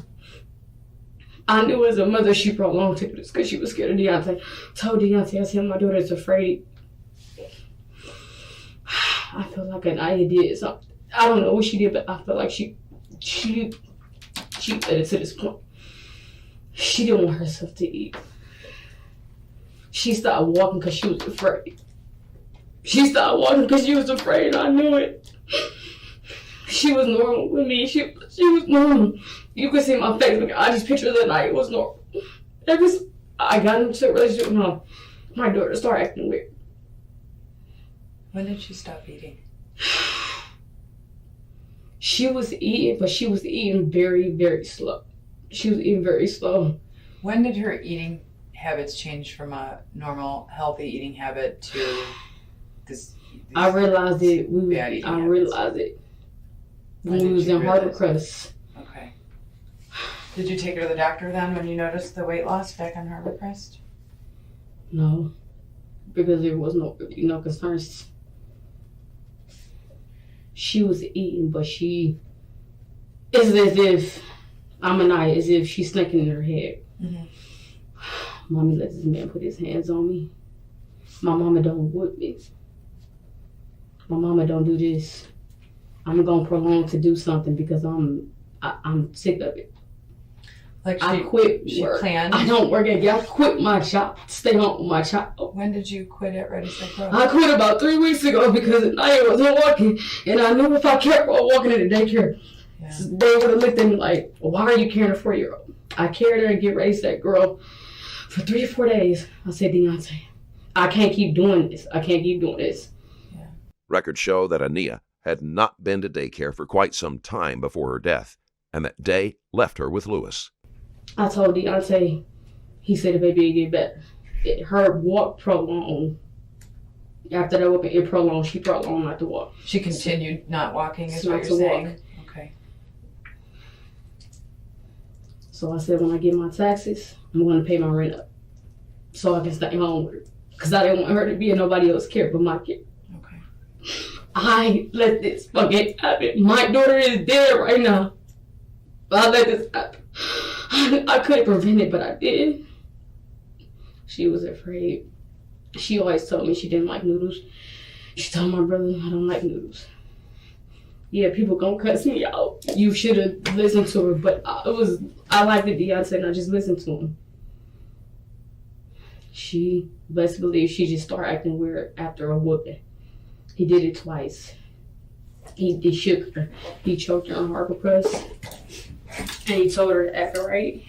I knew as a mother she prolonged to do this because she was scared of Deontay. Told Deontay, I said, my daughter's afraid. I feel like Anaya did something. I don't know what she did, but I feel like she led it to this point. She didn't want herself to eat. She stopped walking because she was afraid. I knew it. She was normal with me. She was normal. You could see my face. I just pictured that night. It was normal. I got into a relationship with her. My daughter started acting weird. When did she stop eating? She was eating, but she was eating very, very slow. When did her eating habits change from a normal, healthy eating habit to this? I realized it. When we was in Harbor Crest. Okay. Did you take her to the doctor then when you noticed the weight loss back on Harbor Crest? No, because there was no concerns. She was eating, but it's as if as if she's thinking in her head. Mm-hmm. Mommy let this man put his hands on me. My mama don't whoop me. My mama don't do this. I'm gonna prolong to do something because I'm sick of it. Like I quit work. Planned? I don't work again. I quit my job. Stay home with my child. When did you quit at Ready Set Go? I quit about 3 weeks ago because I wasn't walking, and I knew if I kept on walking in the daycare, they would have looked at me like, "Why are you carrying a 4-year-old?" I carried her and get Ready Set Girl for 3 or 4 days. I said, Deontay, I can't keep doing this. Yeah. Records show that Ania had not been to daycare for quite some time before her death, and that Day left her with Lewis. I told Deontay, he said the baby would get better. Her walk prolonged. After that whooping, it prolonged. She prolonged not to walk. She continued not walking, is what you're saying? Okay. So I said, when I get my taxes, I'm going to pay my rent up so I can stay home with her. Because I didn't want her to be in nobody else's care but my kid. Okay. I let this fucking happen. My daughter is dead right now. I let this happen. I couldn't prevent it, but I did. She was afraid. She always told me she didn't like noodles. She told my brother, I don't like noodles. Yeah, people gonna cuss me out. You should have listened to her, but I liked the Deontay and I just listened to him. She, best believe, she just started acting weird after a whooping. He did it twice. He shook her. He choked her on Harbor Crest. And he told her to act right.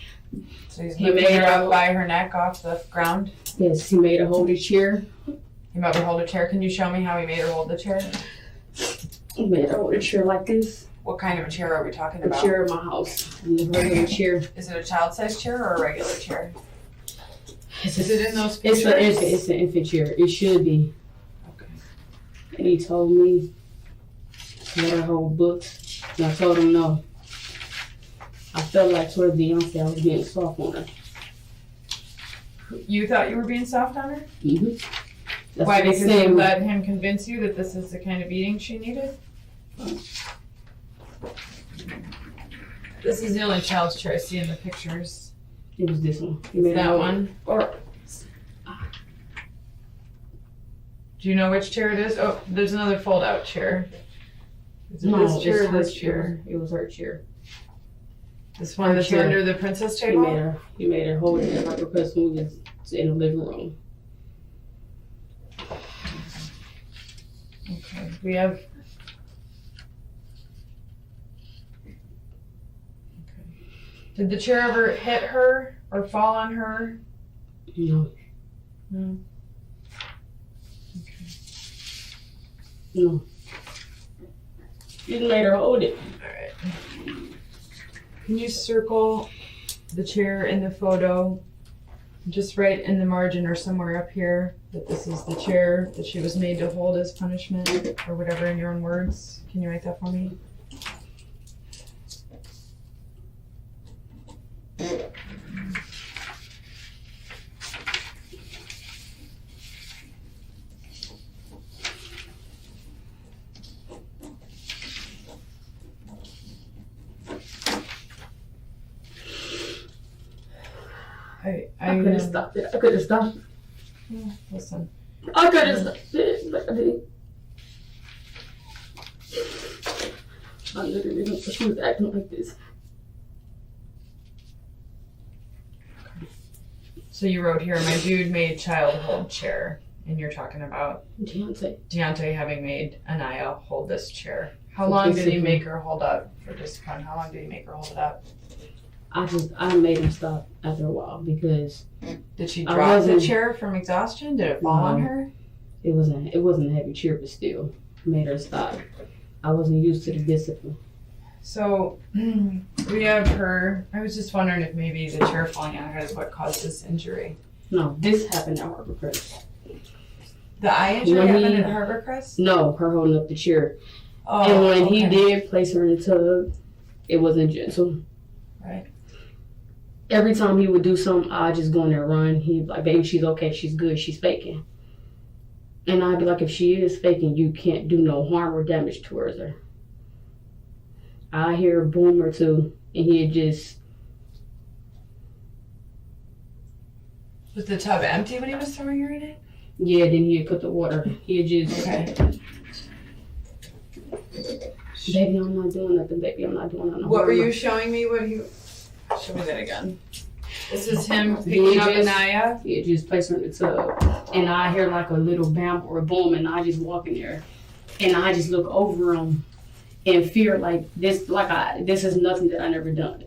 So he made her up by her neck off the ground? Yes, he made her hold a chair. He made her hold a chair. Can you show me how he made her hold the chair? He made her hold a chair like this. What kind of a chair are we talking about? A chair in my house. A regular chair. Is it a child-sized chair or a regular chair? Is it in those It's pictures? it's an infant chair. It should be. Okay. And he told me that I hold books, and I told him no. I felt like towards Beyonce, I was being soft on her. You thought you were being soft on her? Mm-hmm. That's Why? what they Because said. you let him convince you that this is the kind of beating she needed? This is the only child's chair I see in the pictures. It was this one. He made That a- one? Or Do you know which chair it is? Oh, there's another fold-out chair. Is it no, this chair it's or her this chair? It was her chair. This one Her that's chair. under the princess He table? made her hold it like a person who was in the living room. Okay, we have. Okay. Did the chair ever hit her or fall on her? No, No. no. He just made her hold it. Can you circle the chair in the photo? Just write in the margin or somewhere up here that this is the chair that she was made to hold as punishment or whatever in your own words. Can you write that for me? I could have stopped it. I could have stopped it. Listen. I could have stopped it. But I didn't. I literally didn't. She was acting like this. So you wrote here, my dude made child hold chair, and you're talking about Deontay. Deontay having made Anaya hold this chair. How For long did he discipline. make her hold up for discipline? How long did he make her hold it up? I made him stop after a while because Did she I drop the wasn't- chair from exhaustion? Did it fall on No. her? it wasn't a heavy chair, but still made her stop. I wasn't used to the discipline. So we have her. I was just wondering if maybe the chair falling on her is what caused this injury. No, this happened at Harbor Crest. The eye injury When happened he- at Harbor Crest? No, her holding up the chair. Oh, And when he okay. did place her in the tub, it wasn't gentle. Right. Every time he would do something, I'd just go in there and run. He'd be like, baby, she's okay, she's good, she's faking. And I'd be like, if she is faking, you can't do no harm or damage towards her. I hear a boom or two, and he'd just, Was the tub empty when he was throwing her in it? yeah, then he'd put the water. He'd just, Okay. baby, I'm not doing nothing, baby, I'm not doing nothing. What were you showing me? What he? Show me that again. This is him He picking up just- Anaya. He'd just place her in the tub. And I hear like a little bam or a boom, and I just walk in there. And I just look over him in fear, like this is nothing that I never done.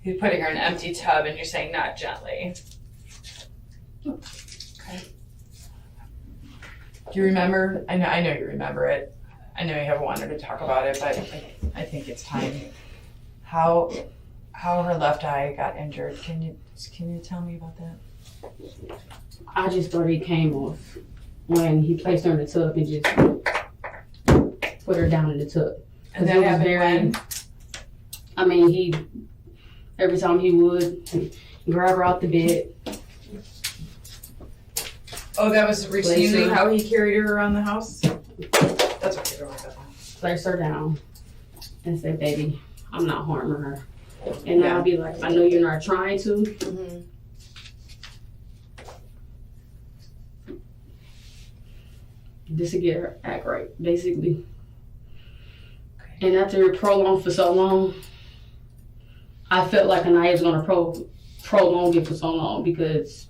He's putting her in an empty tub, and you're saying not gently. Okay. Do you remember? I know you remember it. I know you haven't wanted to talk about it, but I think it's time. How her left eye got injured? Can you tell me about that? I just thought he came off when he placed her in the tub and just put her down in the tub. And it that was happened when? I mean, every time he would grab her out the bed. Oh, that was routinely her. how he carried her around the house? That's okay, don't worry about that. Place her down and say, baby, I'm not harming her. And Yeah. I'll be like, I know you're not trying to. Mm-hmm. Just to get her act right, basically. And after it prolonged for so long, I felt like Anaya was gonna prolong it for so long because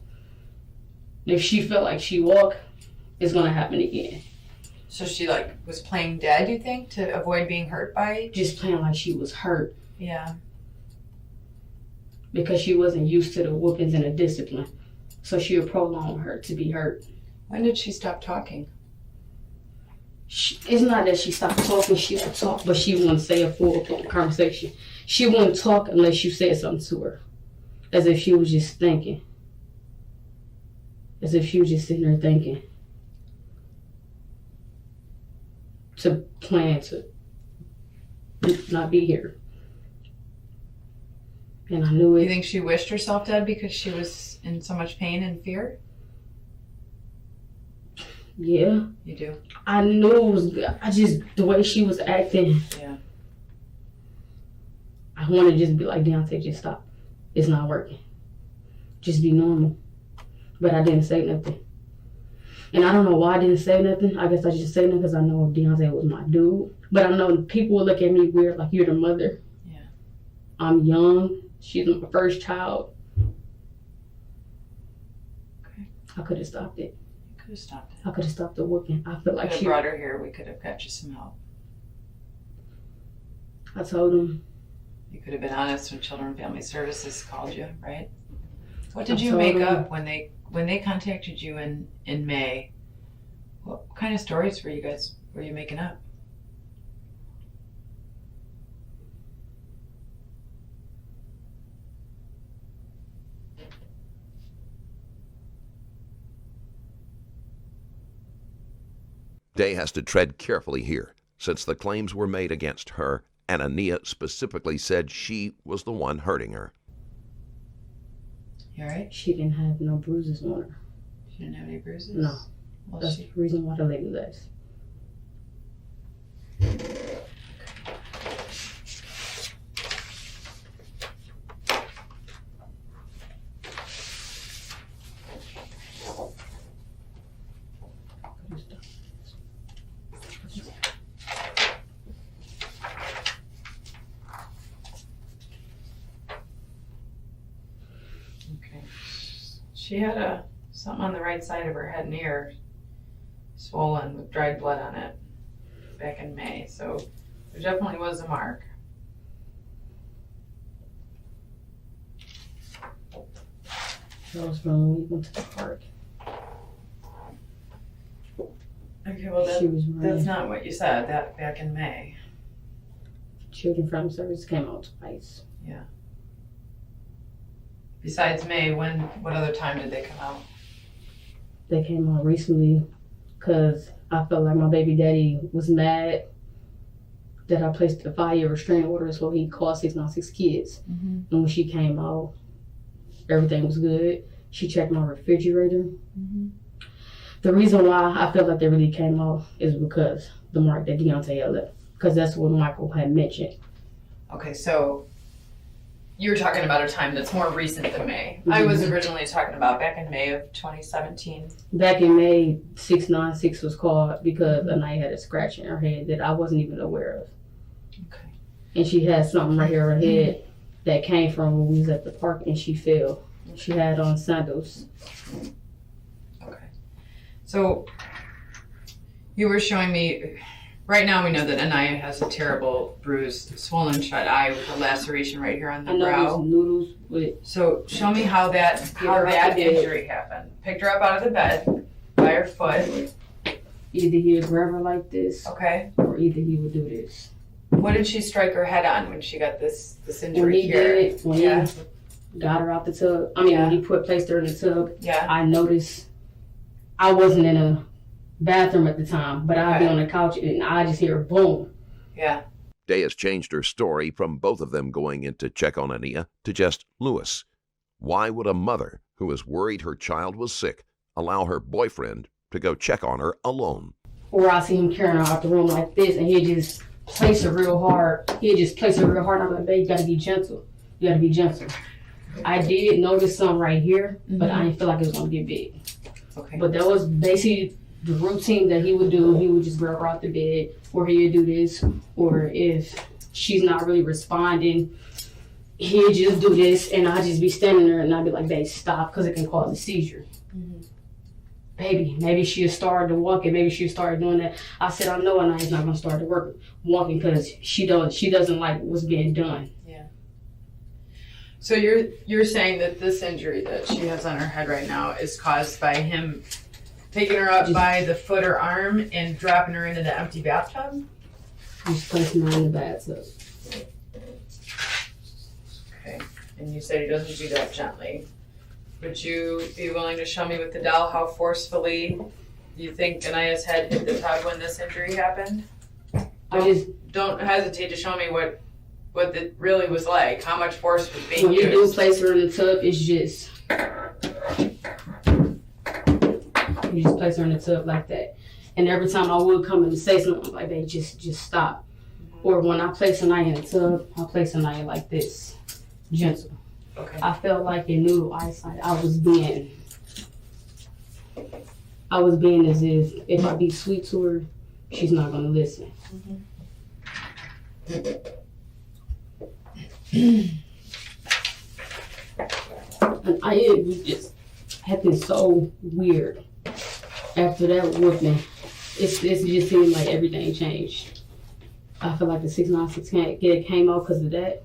if she felt like she walked, it's gonna happen again. So she was playing dead, you think, to avoid being hurt by? Just playing like she was hurt Yeah. because she wasn't used to the whoopings and the discipline. So she would prolong her to be hurt. When did she stop talking? It's not that she stopped talking, she would talk, but she wouldn't say a full conversation. She wouldn't talk unless you said something to her. as if she was just thinking. As if she was just sitting there thinking. To plan to not be here. And I knew it. You think she wished herself dead because she was in so much pain and fear? Yeah. You do? I knew it was, the way she was acting. Yeah. I want to just be like, Deontay, just stop. It's not working. Just be normal. But I didn't say nothing. And I don't know why I didn't say nothing. I guess I just said nothing because I know Deontay was my dude. But I know people will look at me weird, like, you're the mother. Yeah. I'm young. She's my first child. Okay. I could have stopped it. You could have stopped it. I could have stopped the whooping. I feel like Could have brought her here. We could have got you some help. I told him. You could have been honest when Children and Family Services called you, right? What did I you told make him. up when they contacted you in May? What kind of stories were you making up? Day has to tread carefully here, since the claims were made against her, and Ania specifically said she was the one hurting her. You all right? She didn't have no bruises on her. She didn't have any bruises? No. Well, That's the reason why the lady left. Okay. She had something on the right side of her head and ear, swollen with dried blood on it back in May. So there definitely was a mark. That was when we went to the park. Okay, well She was that's running. not what you said. That back in May. Children Family Service came out twice. Besides May, what other time did they come out? They came out recently because I felt like my baby daddy was mad that I placed the 5-year restraining order, so he called 696 kids. Mm-hmm. And when she came out, everything was good. She checked my refrigerator. Mm-hmm. The reason why I felt like they really came out is because the mark that Deontay had left. Because that's what Michael had mentioned. Okay, so you're talking about a time that's more recent than May. I was originally talking about back in May of 2017. Back in May, 696 was called because Anaya had a scratch in her head that I wasn't even aware of. Okay. And she had something right here in her head that came from when we was at the park and she fell. She had on sandals. Okay. So you were showing me, right now we know that Anaya has a terrible bruised, swollen shut eye with a laceration right here on I the know brow. these noodles with So show me how that her out the bed. injury happened. Picked her up out of the bed by her foot. either he would grab her like this Okay. or either he would do this. What did she strike her head on when she got this When injury he here? did it, when Yeah. he got her out the tub, when he placed her in the tub, Yeah. I noticed I wasn't in a bathroom at the time, but I'd be Okay. on the couch and I just hear boom. Yeah. Day has changed her story from both of them going in to check on Ania to just Lewis. Why would a mother who is worried her child was sick allow her boyfriend to go check on her alone? Or I see him carrying her out the room like this and he'd just place her real hard. He'd just place her real hard. I'm like, babe, you gotta be gentle. You gotta be gentle. I did notice something right here, but I didn't feel like it was gonna get big. Okay. But that was basically the routine that he would do. He would just grab her out the bed, or he would do this, or if she's not really responding, he'd just do this, and I'd just be standing there, and I'd be like, babe, stop, because it can cause a seizure. Baby, maybe she'll start to walk, and maybe she'll start doing that. I said, I know Anaya's not gonna start to work walking because she doesn't like what's being done. So you're saying that this injury that she has on her head right now is caused by him picking her up by the foot or arm and dropping her into the empty bathtub? Just placing her in the bathtub. Okay. and you said he doesn't do that gently. Would you be willing to show me with the doll how forcefully you think Ania's head hit the tub when this injury happened? Don't hesitate to show me what it really was like, how much force was being used. When you do place her in the tub, it's just, you just place her in the tub like that. And every time I would come in and say something, I'm like, babe, just stop. Or when I place Ania in the tub, I place Ania like this, gentle. Okay. I felt like in noodle eyesight, I was being as if I be sweet to her, she's not gonna listen. And it just happened so weird. After that whooping, it just seemed like everything changed. I feel like the 696 came out because of that.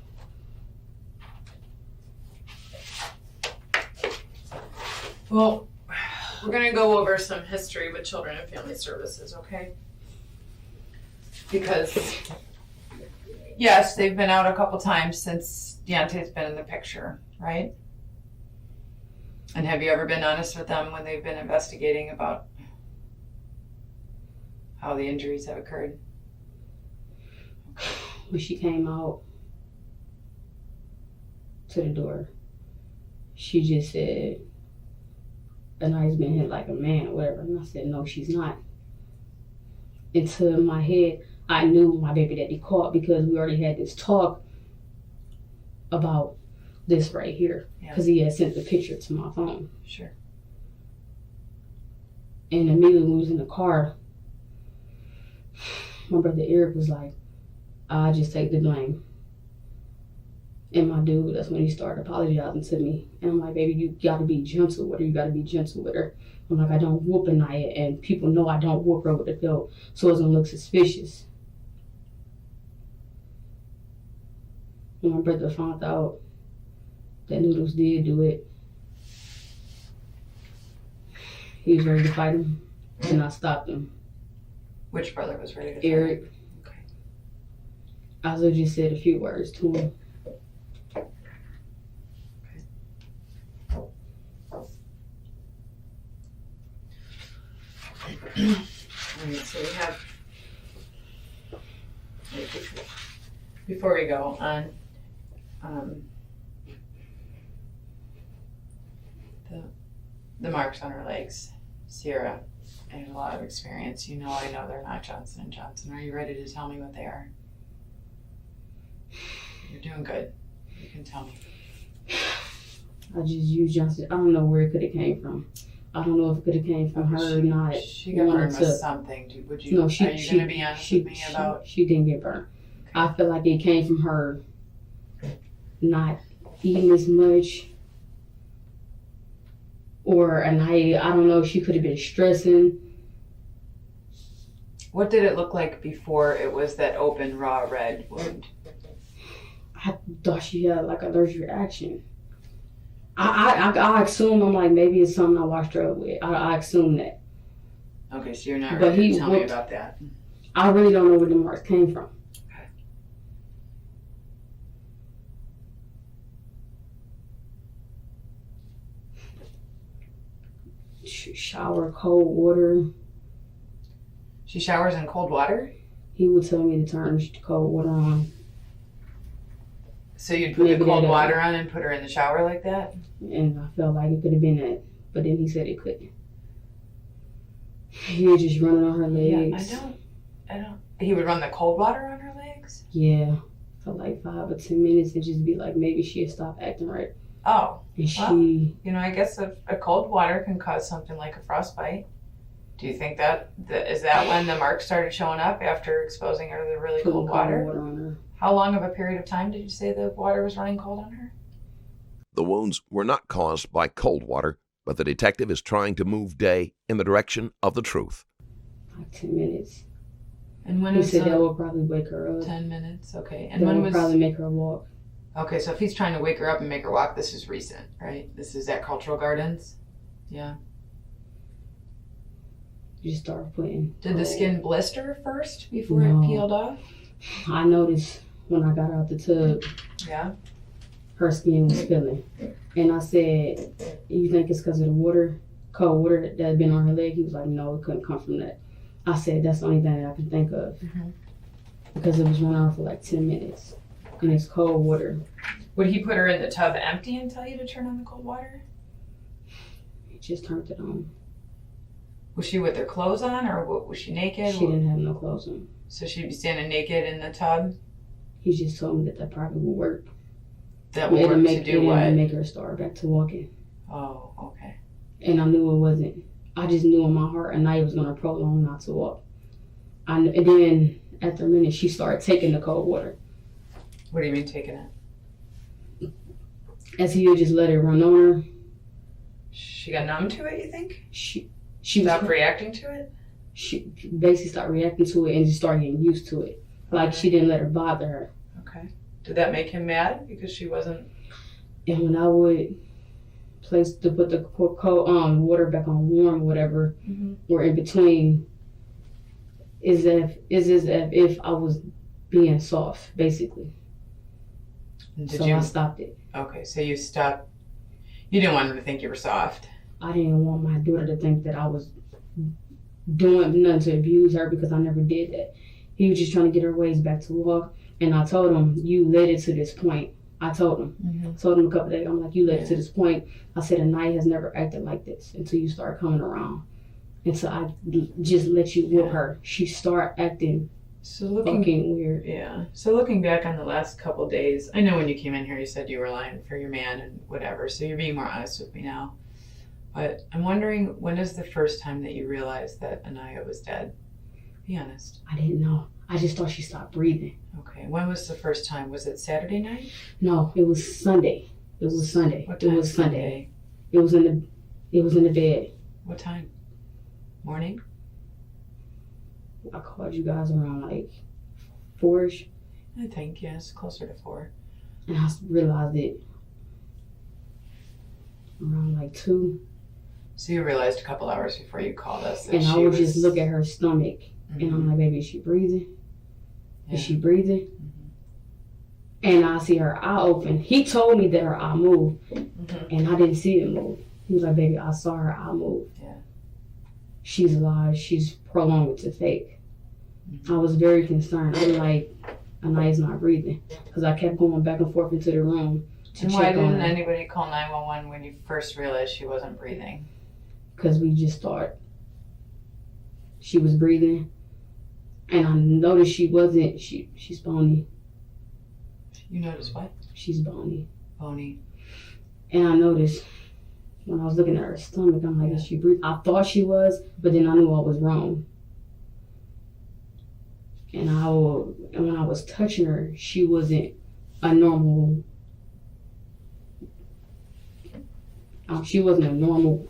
Well, we're gonna go over some history with Children and Family Services, okay? Because, yes, they've been out a couple times since Deontay's been in the picture, right? And have you ever been honest with them when they've been investigating about how the injuries have occurred? When she came out to the door, she just said, Ania's been hit like a man or whatever. And I said, no, she's not. Into my head, I knew my baby daddy caught because we already had this talk about this right here. Because he had sent the picture to my phone. Sure. And immediately when we was in the car, my brother Eric was like, I just take the blame. And my dude, that's when he started apologizing to me. And I'm like, baby, you gotta be gentle with her. You gotta be gentle with her. I'm like, I don't whoop Ania, and people know I don't whoop her with a belt, so it doesn't look suspicious. When my brother found out that Noodles did do it, he was ready to fight him, and I stopped him. Which brother was ready to fight? Eric. Okay. I just said a few words to him. Alright, so we have, before we go on, the marks on her legs, Sierra, I have a lot of experience. I know they're not Johnson & Johnson. Are you ready to tell me what they are? You're doing good. You can tell me. I just used Johnson. I don't know where it could have came from. I don't know if it could have came from her or not. She got burned with something. Are you going to be honest with me about? She didn't get burned. Okay. I feel like it came from her not eating as much. And I don't know, she could have been stressing. What did it look like before it was that open, raw, red wound? I thought she had like an allergic reaction. I assume, I'm like, maybe it's something I washed her up with. I assume that. Okay, so you're not ready to tell me about that. I really don't know where the marks came from. Okay. Shower cold water. She showers in cold water? He would tell me to turn the cold water on. So you'd put the cold water on and put her in the shower like that? And I felt like it could have been that, but then he said it couldn't. He was just running on her legs. Yeah, I don't. He would run the cold water on her legs? Yeah, for like 5 or 10 minutes and just be like, maybe she'll stop acting right. Oh. And I guess a cold water can cause something like a frostbite. Do you think is that when the marks started showing up, after exposing her to the really cold water? On her. How long of a period of time did you say the water was running cold on her? The wounds were not caused by cold water, but the detective is trying to move Day in the direction of the truth. Like 10 minutes. And when he said that will probably wake her up. 10 minutes, okay. And that when will probably make her walk. Okay, so if he's trying to wake her up and make her walk, this is recent, right? This is at Cultural Gardens? Yeah. You start putting. Did the skin blister first before it peeled off? I noticed when I got out the tub. Yeah. her skin was peeling. And I said, you think it's because of the water, cold water that had been on her leg? He was like, no, it couldn't come from that. I said, that's the only thing that I can think of. Because it was running on for like 10 minutes. And it's cold water. Would he put her in the tub empty and tell you to turn on the cold water? He just turned it on. Was she with her clothes on, or was she naked? She didn't have no clothes on. So she'd be standing naked in the tub? He just told me that probably would work. That would work to do what? It'd make her start back to walking. Oh, okay. And I knew it wasn't. I just knew in my heart Anaya was going to prolong not to walk. And then after a minute, she started taking the cold water. What do you mean taking it? As he would just let it run on her. She got numb to it, you think? She stopped reacting to it? She basically started reacting to it and just started getting used to it. Like she didn't let her bother her. Okay. Did that make him mad because she wasn't? And when I would put the cold water back on warm, whatever, or in between, is as if I was being soft, basically. I stopped it. Okay, so you stopped. You didn't want him to think you were soft. I didn't want my daughter to think that I was doing nothing to abuse her, because I never did that. He was just trying to get her ways back to walk. And I told him, you led it to this point. I told him. Told him a couple of days, I'm like, you led it to this point. I said, Anaya has never acted like this until you start coming around. And so I just let you whoop her. She start acting fucking weird. Yeah. So looking back on the last couple of days, I know when you came in here you said you were lying for your man and whatever, so you're being more honest with me now. But I'm wondering, when is the first time that you realized that Anaya was dead? Be honest. I didn't know. I just thought she stopped breathing. Okay. When was the first time? Was it Saturday night? No, it was Sunday. It was Sunday. What time? It was Sunday. It was in the bed. What time? Morning? I called you guys around like 4-ish. I think, yes, closer to 4. And I realized it around like 2. So you realized a couple hours before you called us that and I would just look at her stomach, and I'm like, baby, is she breathing? Yeah. Is she breathing? And I see her eye open. He told me that her eye moved, and I didn't see it move. He was like, baby, I saw her eye move. Yeah. She's alive. She's prolonged to fake. I was very concerned. I'm like, Anaya's not breathing, because I kept going back and forth into the room to And check why on didn't her. anybody call 911 when you first realized she wasn't breathing? Because we just thought she was breathing, and I noticed she wasn't. She's bony. You noticed what? She's bony. Bony. And I noticed when I was looking at her stomach, I'm like, is she breathing? I thought she was, but then I knew I was wrong. And when I was touching her, she wasn't a normal. She wasn't a normal.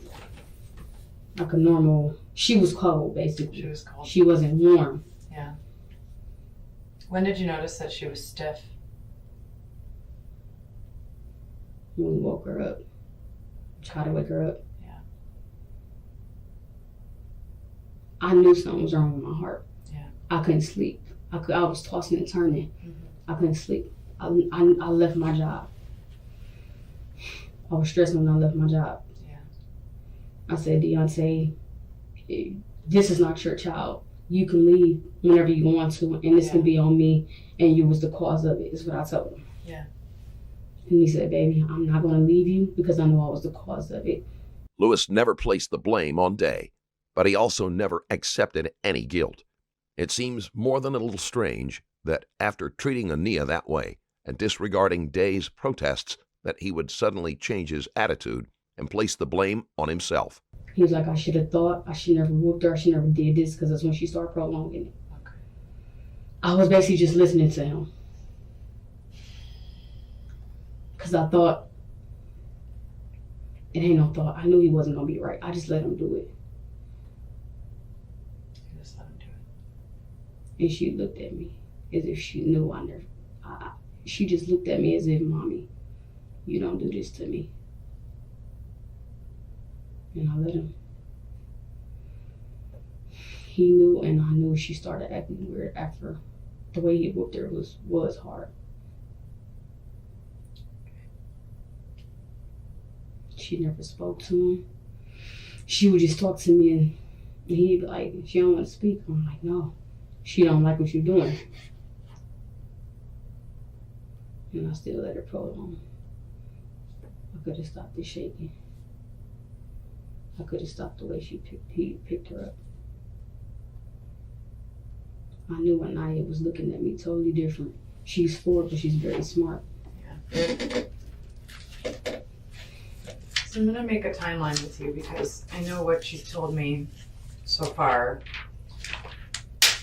Like a normal. She was cold, basically. She was cold. She wasn't warm. Yeah. When did you notice that she was stiff? When we woke her up. Tried to wake her up. Yeah. I knew something was wrong with my heart. Yeah. I couldn't sleep. I was tossing and turning. I couldn't sleep. I left my job. I was stressed when I left my job. Yeah. I said, Deontay, this is not your child. You can leave whenever you want to, and this can be on me, and you was the cause of it, is what I told him. Yeah. And he said, baby, I'm not going to leave you because I know I was the cause of it. Lewis never placed the blame on Day, but he also never accepted any guilt. It seems more than a little strange that after treating Anaya that way and disregarding Day's protests, that he would suddenly change his attitude and place the blame on himself. He was like, I should have thought, I should never whooped her, I should never did this, because that's when she started prolonging it. Okay. I was basically just listening to him. Because I thought, it ain't no thought. I knew he wasn't going to be right. I just let him do it. You just let him do it. And she looked at me as if she knew I never. She just looked at me as if, Mommy, you don't do this to me. And I let him. He knew, and I knew. She started acting weird after the way he whooped her was hard. She never spoke to him. She would just talk to me and he'd be like, she don't want to speak. I'm like, no, she don't like what you're doing. And I still let her prolong. I could have stopped the shaking. I could have stopped the way he picked her up. I knew when Naya was looking at me totally different. She's 4, but she's very smart. Yeah. So I'm gonna make a timeline with you because I know what you've told me so far.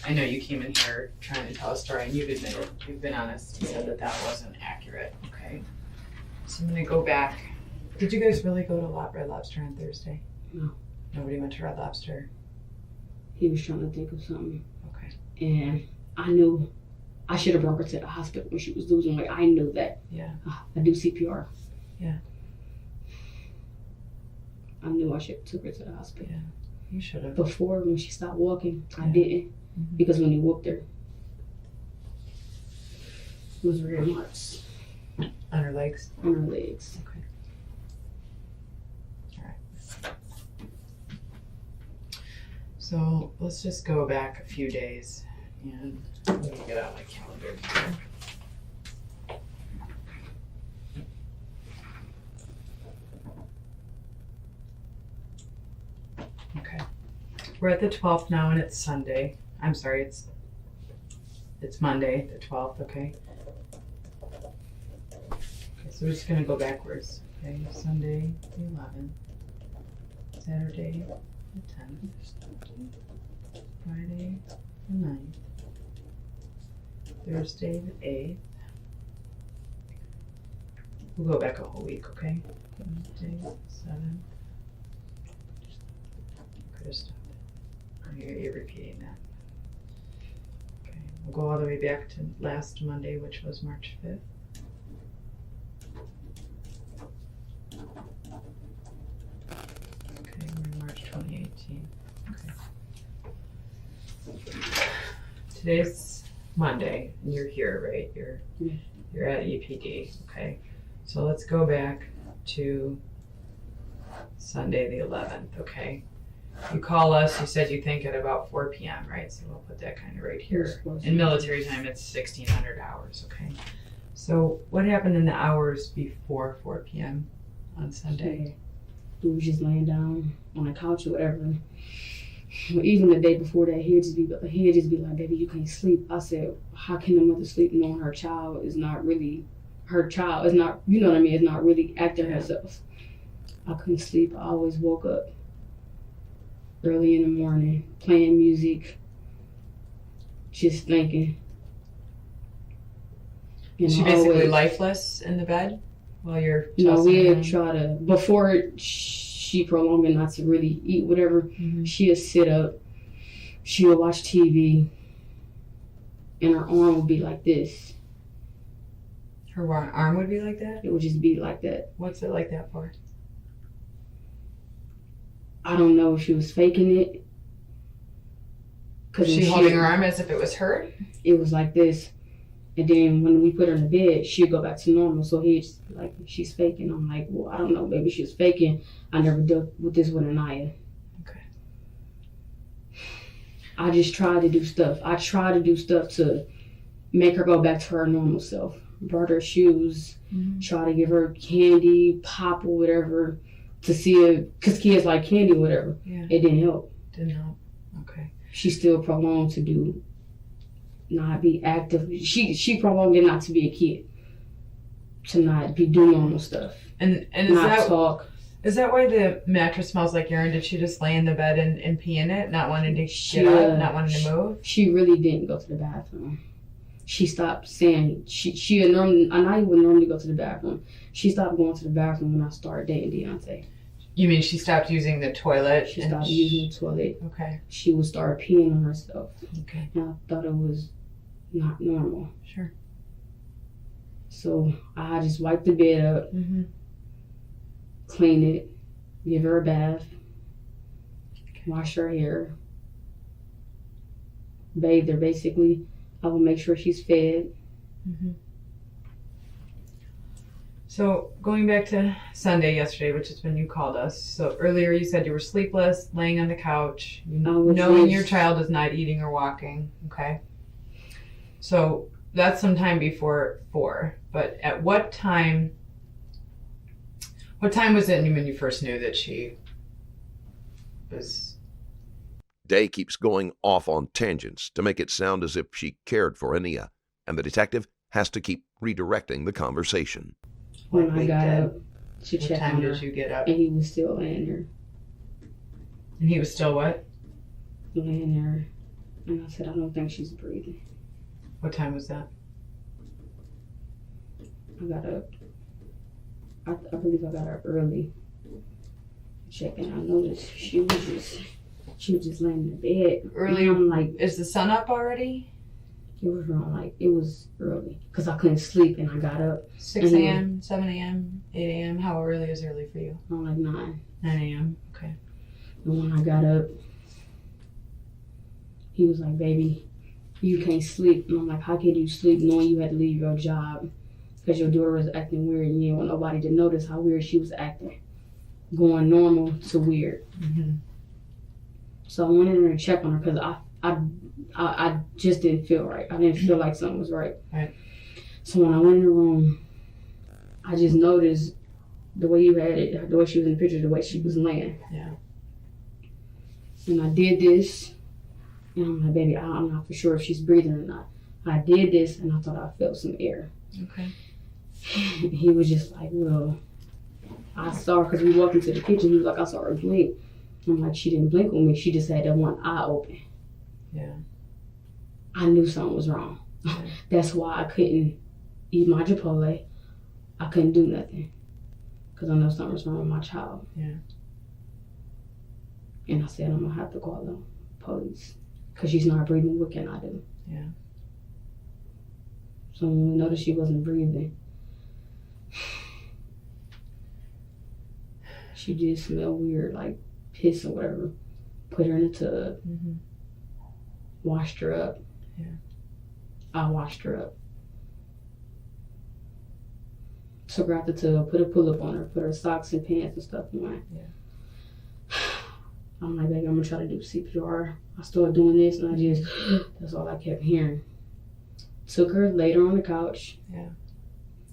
I know you came in here trying to tell a story and you've admitted, you've been honest and said that that wasn't accurate, okay? So I'm gonna go back. Did you guys really go to Red Lobster on Thursday? No. Nobody went to Red Lobster? He was trying to think of something. Okay. And I knew I should have brought her to the hospital when she was losing weight. I knew that. Yeah. I do CPR. Yeah. I knew I should have took her to the hospital. Yeah. You should have. Before, when she stopped walking, I Yeah. didn't. Mm-hmm. Because when he whooped her, it was very marks On her legs? on her legs. Okay. All right. So let's just go back a few days and let me get out my calendar here. Okay. We're at the 12th now and it's Sunday. I'm sorry, it's Monday, the 12th, okay? Okay, so we're just gonna go backwards. Okay, Sunday, the 11th. Saturday, the 10th. Friday, the 9th. Thursday, the 8th. We'll go back a whole week, okay? Wednesday, 7th. Could have stopped it. You're repeating that. Okay, we'll go all the way back to last Monday, which was March 5th. Okay, we're in March 2018. Okay. Today's Monday, and you're here, right? You're at EPD, okay? So let's go back to Sunday the 11th, okay? You call us, you said you think at about 4 p.m., right? So we'll put that kind of right here. In military time, it's 1600 hours, okay? So what happened in the hours before 4 p.m. on Sunday? We was just laying down on a couch or whatever. Even the day before that, he'd just be like, baby, you can't sleep. I said, how can a mother sleep knowing her child is not really her child? It's not, you know what I mean? It's not really acting herself. I couldn't sleep. I always woke up early in the morning, playing music, just thinking. Is she basically lifeless in the bed while you're No, we around? had tried to, before she prolonged it not to really eat whatever, she'd sit up, she would watch TV, and her arm would be like this. Her arm would be like that? It would just be like that. What's it like that for? I don't know if she was faking it. Was she holding her arm as if it was hurt? It was like this. And then when we put her in the bed, she'd go back to normal. So he's like, she's faking. I'm like, well, I don't know, maybe she's faking. I never dealt with this with Anaya. Okay. I just tried to do stuff. I tried to do stuff to make her go back to her normal self. Brought her shoes, try to give her candy, pop or whatever, to see if, because kids like candy or whatever. Yeah. It didn't help. Didn't help. Okay. She still prolonged to do, not be active. She prolonged it not to be a kid, to not be doing normal stuff. And is not that talk. Is that why the mattress smells like urine? Did she just lay in the bed and pee in it, not wanting to get up, not wanting to move? She really didn't go to the bathroom. She stopped saying, she would normally, Anaya would normally go to the bathroom. She stopped going to the bathroom when I started dating Deontay. You mean she stopped using the toilet? She stopped using the toilet. Okay. She would start peeing on herself. Okay. And I thought it was not normal. Sure. So I just wiped the bed up, clean it, give her a bath, wash her hair, bathe her basically. I will make sure she's fed. So So going back to Sunday yesterday, which is when you called us. So earlier you said you were sleepless, laying on the couch, knowing your child is not eating or walking. Okay. So that's sometime before 4. But at what time was it when you first knew that she was... Day keeps going off on tangents to make it sound as if she cared for Ania, and the detective has to keep redirecting the conversation. When I got up to What check time on her, did you get up? and he was still laying there. And he was still what? Laying there. And I said, I don't think she's breathing. What time was that? I got up. I believe I got up early. Checking. I noticed she was just laying in the bed. Early? And I'm like, Is the sun up already? it was wrong. Like, it was early. Because I couldn't sleep and I got up. 6 a.m., 7 a.m., 8 a.m. How early is early for you? I'm like 9. 9 a.m. Okay. And when I got up, he was like, baby, you can't sleep. And I'm like, how can you sleep knowing you had to leave your job because your daughter was acting weird and you didn't want nobody to notice how weird she was acting, going normal to weird. Mm-hmm. So I went in there to check on her because I just didn't feel right. I didn't feel like something was right. Right. So when I went in the room, I just noticed the way you had it, the way she was in the picture, the way she was laying. Yeah. And I did this, and I'm like, baby, I'm not for sure if she's breathing or not. I did this, and I thought I felt some air. Okay. He was just like, well, I saw her because we walked into the kitchen. He was like, I saw her blink. I'm like, she didn't blink on me. She just had that one eye open. Yeah. I knew something was wrong. Yeah. That's why I couldn't eat my Chipotle. I couldn't do nothing because I know something was wrong with my child. Yeah. And I said, I'm going to have to call the police because she's not breathing. What can I do? Yeah. So when we noticed she wasn't breathing, she just smelled weird, like piss or whatever. Put her in a tub, Mm-hmm. washed her up. Yeah. I washed her up. Took her out the tub, put a pull-up on her, put her socks and pants and stuff on. Yeah. I'm like, baby, I'm gonna try to do CPR. I started doing this and I just, that's all I kept hearing. Took her, laid her on the couch. Yeah.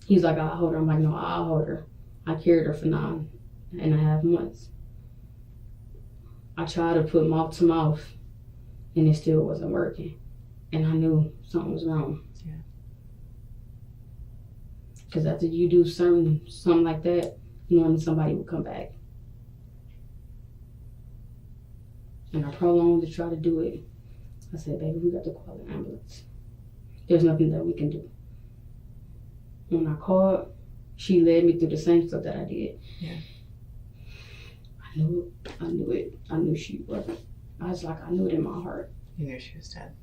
He's like, I'll hold her. I'm like, no, I'll hold her. I carried her for 9.5 months. I tried to put mouth to mouth and it still wasn't working. And I knew something was wrong. Yeah. Because after you do something like that, normally somebody will come back. And I prolonged to try to do it. I said, baby, we got to call the ambulance. There's nothing that we can do. When I called, she led me through the same stuff that I did. Yeah. I knew it. I knew she wasn't. I was like, I knew it in my heart. You knew she was dead.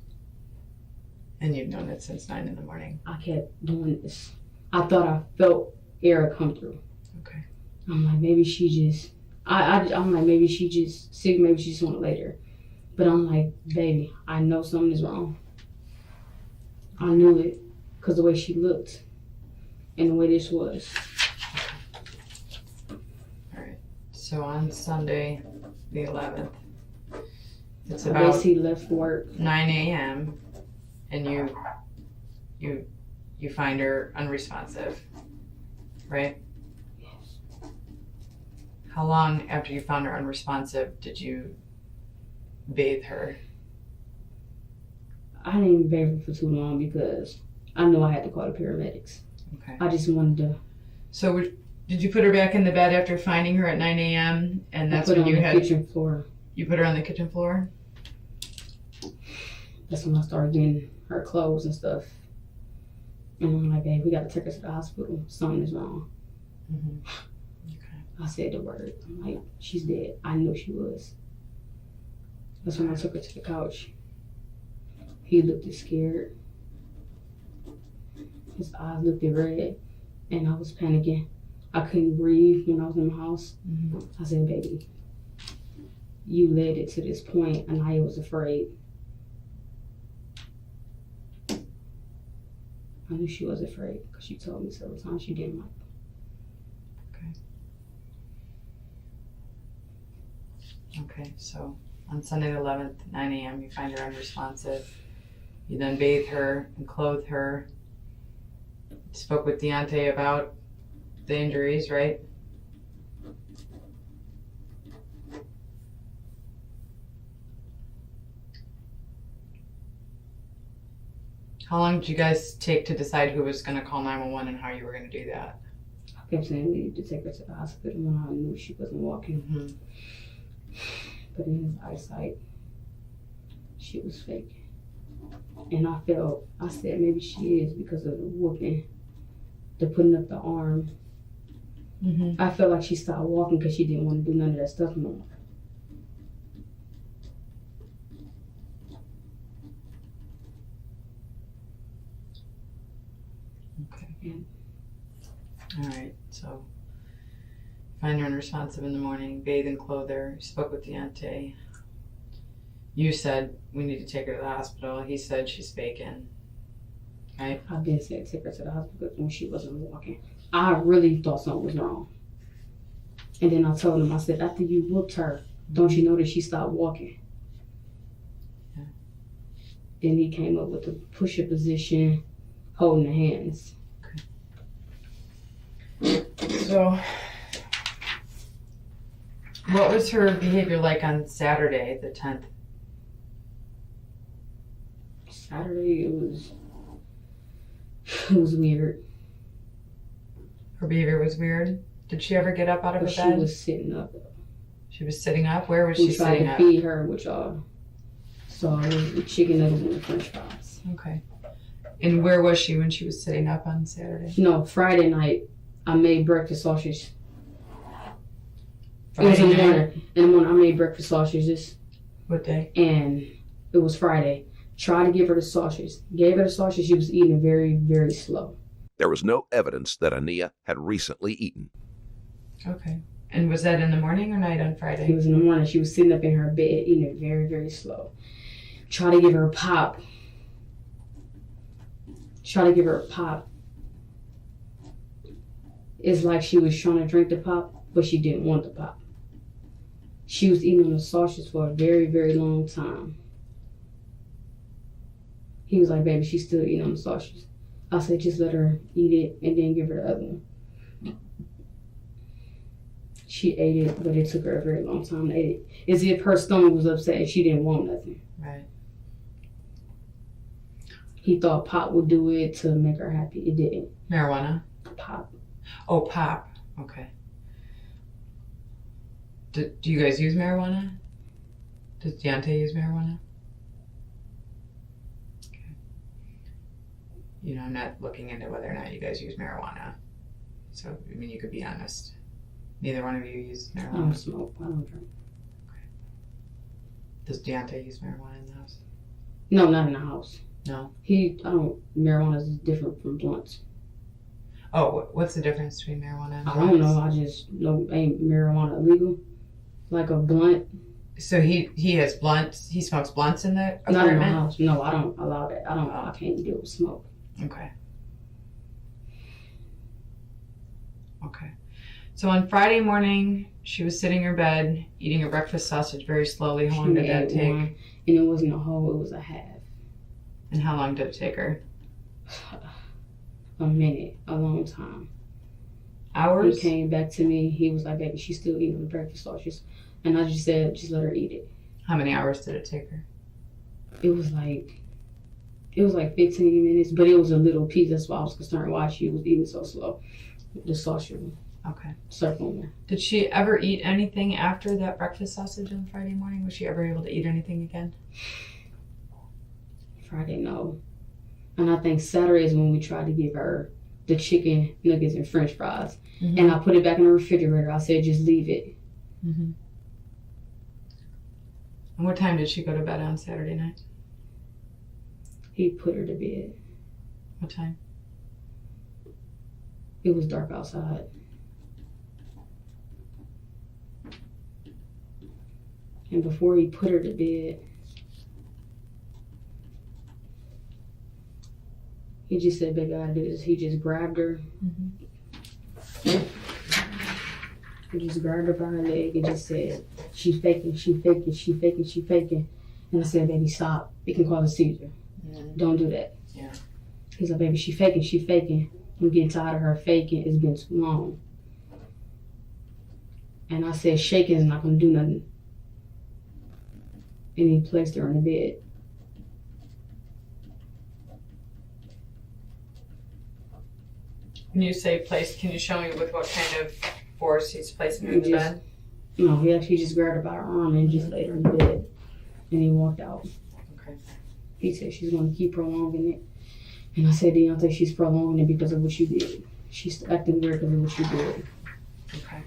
And you've known it since 9 in the morning. I kept doing this. I thought I felt air come through. Okay. I'm like, maybe she just, I'm like, maybe she just sick, maybe she just want to lay there. But I'm like, baby, I know something is wrong. I knew it because the way she looked and the way this was. All right. So on Sunday, the 11th, it's I about basically left work. 9 a.m. and you find her unresponsive, right? Yes. How long after you found her unresponsive did you bathe her? I didn't even bathe her for too long because I knew I had to call the paramedics. Okay. I just wanted to. So did you put her back in the bed after finding her at 9 a.m. and that's put her when on you the had kitchen floor. You put her on the kitchen floor? That's when I started getting her clothes and stuff. And I'm like, babe, we got to take her to the hospital. Something is wrong. Mm-hmm. Okay. I said the word. I'm like, she's dead. I knew she was. That's when I took her to the couch. He looked scared. His eyes looked red. And I was panicking. I couldn't breathe when I was in the house. Mm-hmm. I said, baby, you led it to this point, and I was afraid. I knew she was afraid because she told me several times she didn't like me. Okay, so on Sunday the 11th, 9 a.m., you find her unresponsive. You then bathe her and clothe her. Spoke with Deontay about the injuries, right? How long did you guys take to decide who was going to call 911 and how you were going to do that? I kept saying we need to take her to the hospital when I knew she wasn't walking. Mm-hmm. But in his eyesight, she was fake. And I said maybe she is because of the whooping, the putting up the arm. Mm-hmm. I felt like she stopped walking because she didn't want to do none of that stuff no more. Okay. Yeah. All right, so find her unresponsive in the morning, bathe and clothe her. Spoke with Deontay. You said we need to take her to the hospital. He said she's faking. Right? I did say take her to the hospital when she wasn't walking. I really thought something was wrong. And then I told him, I said, after you whooped her, don't you know that she stopped walking? Yeah. Then he came up with the push-up position, holding the hands. So, what was her behavior like on Saturday, the 10th? Saturday, it was weird. Her behavior was weird. Did she ever get up out of her But bed? she was sitting up. She was sitting up? Where was We she tried sitting to up? feed her, which y'all saw, the chicken nuggets and the french fries. Okay. And where was she when she was sitting up on Saturday? No, Friday night, I made breakfast sausage. It was in the morning. In the morning, I made breakfast sausages. What day? And it was Friday. Tried to give her the sausage. Gave her the sausage. She was eating it very, very slow. There was no evidence that Ania had recently eaten. Okay. And was that in the morning or night on It Friday? was in the morning. She was sitting up in her bed, eating it very, very slow. Try to give her a pop. It's like she was trying to drink the pop, but she didn't want the pop. She was eating the sausage for a very, very long time. He was like, baby, she's still eating on the sausage. I said, just let her eat it and then give her the other one. She ate it, but it took her a very long time to eat it. As if her stomach was upset and she didn't want nothing. Right. He thought pop would do it to make her happy. It didn't. Marijuana? Pop. Oh, pop. Okay. Do you guys use marijuana? Does Deontay use marijuana? Okay. You know, I'm not looking into whether or not you guys use marijuana. So, I mean, you could be honest. Neither one of you use I don't marijuana. smoke. I don't drink. Does Deontay use marijuana in the house? No, not in the house. No. Marijuana is different from blunts. Oh, what's the difference between marijuana and I blunts? don't know. I just know ain't marijuana illegal. Like a blunt. So he has blunts. He smokes blunts in the apartment? Not in the house. No, I don't allow that. I can't deal with smoke. Okay. Okay. So on Friday morning, she was sitting in her bed, eating her breakfast sausage very slowly. How long did that She take? ate one, and it wasn't a whole, it was a half. And how long did it take her? A minute, a long time. Hours? He came back to me. He was like, baby, she's still eating the breakfast sausages. And I just said, just let her eat it. How many hours did it take her? It was like 15 minutes, but it was a little piece. That's why I was concerned why she was eating so slow. The sausage Okay. circle there. Did she ever eat anything after that breakfast sausage on Friday morning? Was she ever able to eat anything again? Friday, no. And I think Saturday is when we tried to give her the chicken nuggets and french fries. Mm-hmm. And I put it back in the refrigerator. I said, just leave it. Mm-hmm. And what time did she go to bed on Saturday night? He put her to bed. What time? It was dark outside. And before he put her to bed, he just said, baby, I do this. He just grabbed her. Mm-hmm. I just grabbed her by her leg and just said, "She faking, she faking, she faking, she faking." And I said, "Baby, stop. It can cause a seizure. Don't do that." Yeah. He's like, "Baby, she faking, she faking. I'm getting tired of her faking. It's been too long." And I said, "Shaking is not gonna do nothing." And he placed her in the bed. When you say place, can you show me with what kind of force he's placing her in the Just- bed? No, he actually just grabbed her by her arm and just laid her in the bed. And he walked out. Okay. He said she's going to keep prolonging it. And I said, "Deontay, she's prolonging it because of what you did. She's acting weird because of what you did." Okay.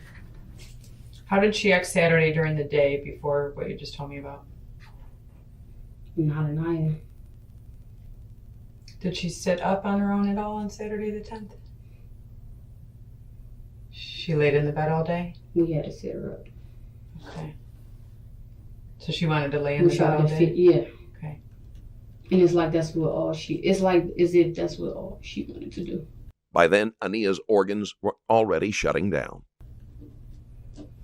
How did she act Saturday during the day before what you just told me about? Not Anaya. Did she sit up on her own at all on Saturday the 10th? She laid in the bed all day? We had to sit her up. Okay. So she wanted to lay in We the bed tried all to day? fit, yeah. Okay. And it's like that's what all she, it's like as if that's what all she wanted to do. By then, Ania's organs were already shutting down.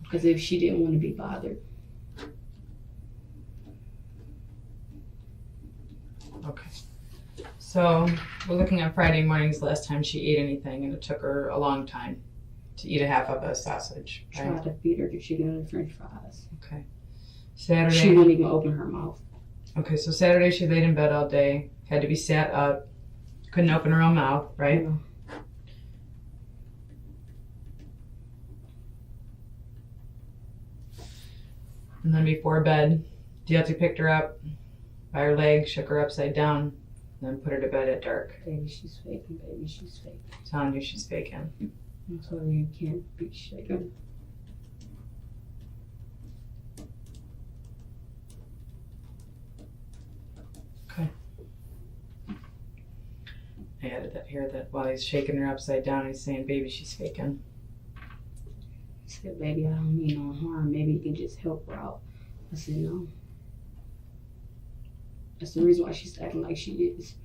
Because if she didn't want to be bothered. Okay. So we're looking at Friday morning's last time she ate anything, and it took her a long time to eat a half of a sausage. Right? Tried to feed her the chicken and the french fries. Okay. She Saturday. wouldn't even open her mouth. Okay, so Saturday she laid in bed all day, had to be sat up, couldn't open her own mouth, right? Yeah. And then before bed, Deontay picked her up by her leg, shook her upside down, and then put her to bed at dark. Baby, she's faking. Baby, she's faking. Telling you she's faking. I told her you can't be shaken. I added that here that while he's shaking her upside down, he's saying, "Baby, she's faking." He said, "Baby, I don't mean no harm. Maybe you can just help her out." I said, "No. That's the reason why she's acting like she is."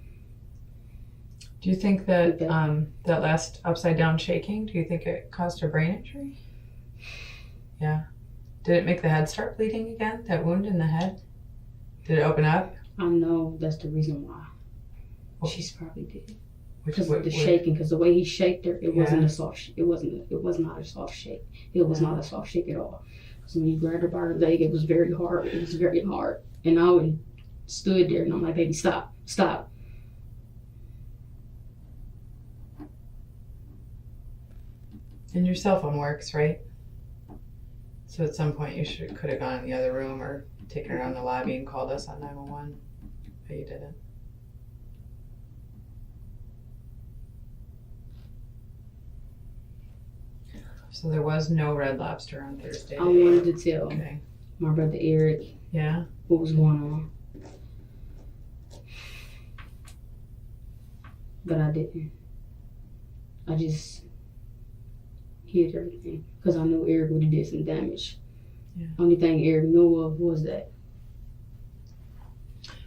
Do you think that Okay. that last upside down shaking, do you think it caused her brain injury? Yeah. Did it make the head start bleeding again? That wound in the head? Did it open up? I know that's the reason why. Oh. She's probably did. Which Because of the shaking, because the way he shaked her, it wasn't a soft. It was not a soft shake. It was not a soft shake at all. So when you grabbed her by her leg, it was very hard. It was very hard. And I would stood there and I'm like, "Baby, stop, stop." And your cell phone works, right? So at some point you could have gone in the other room or taken her down the lobby and called us on 911, but you didn't. So there was no Red Lobster on Thursday. I wanted to tell Okay. my brother Eric Yeah. what was going on, but I didn't. I just hid everything because I knew Eric would have did some damage. Yeah. Only thing Eric knew of was that.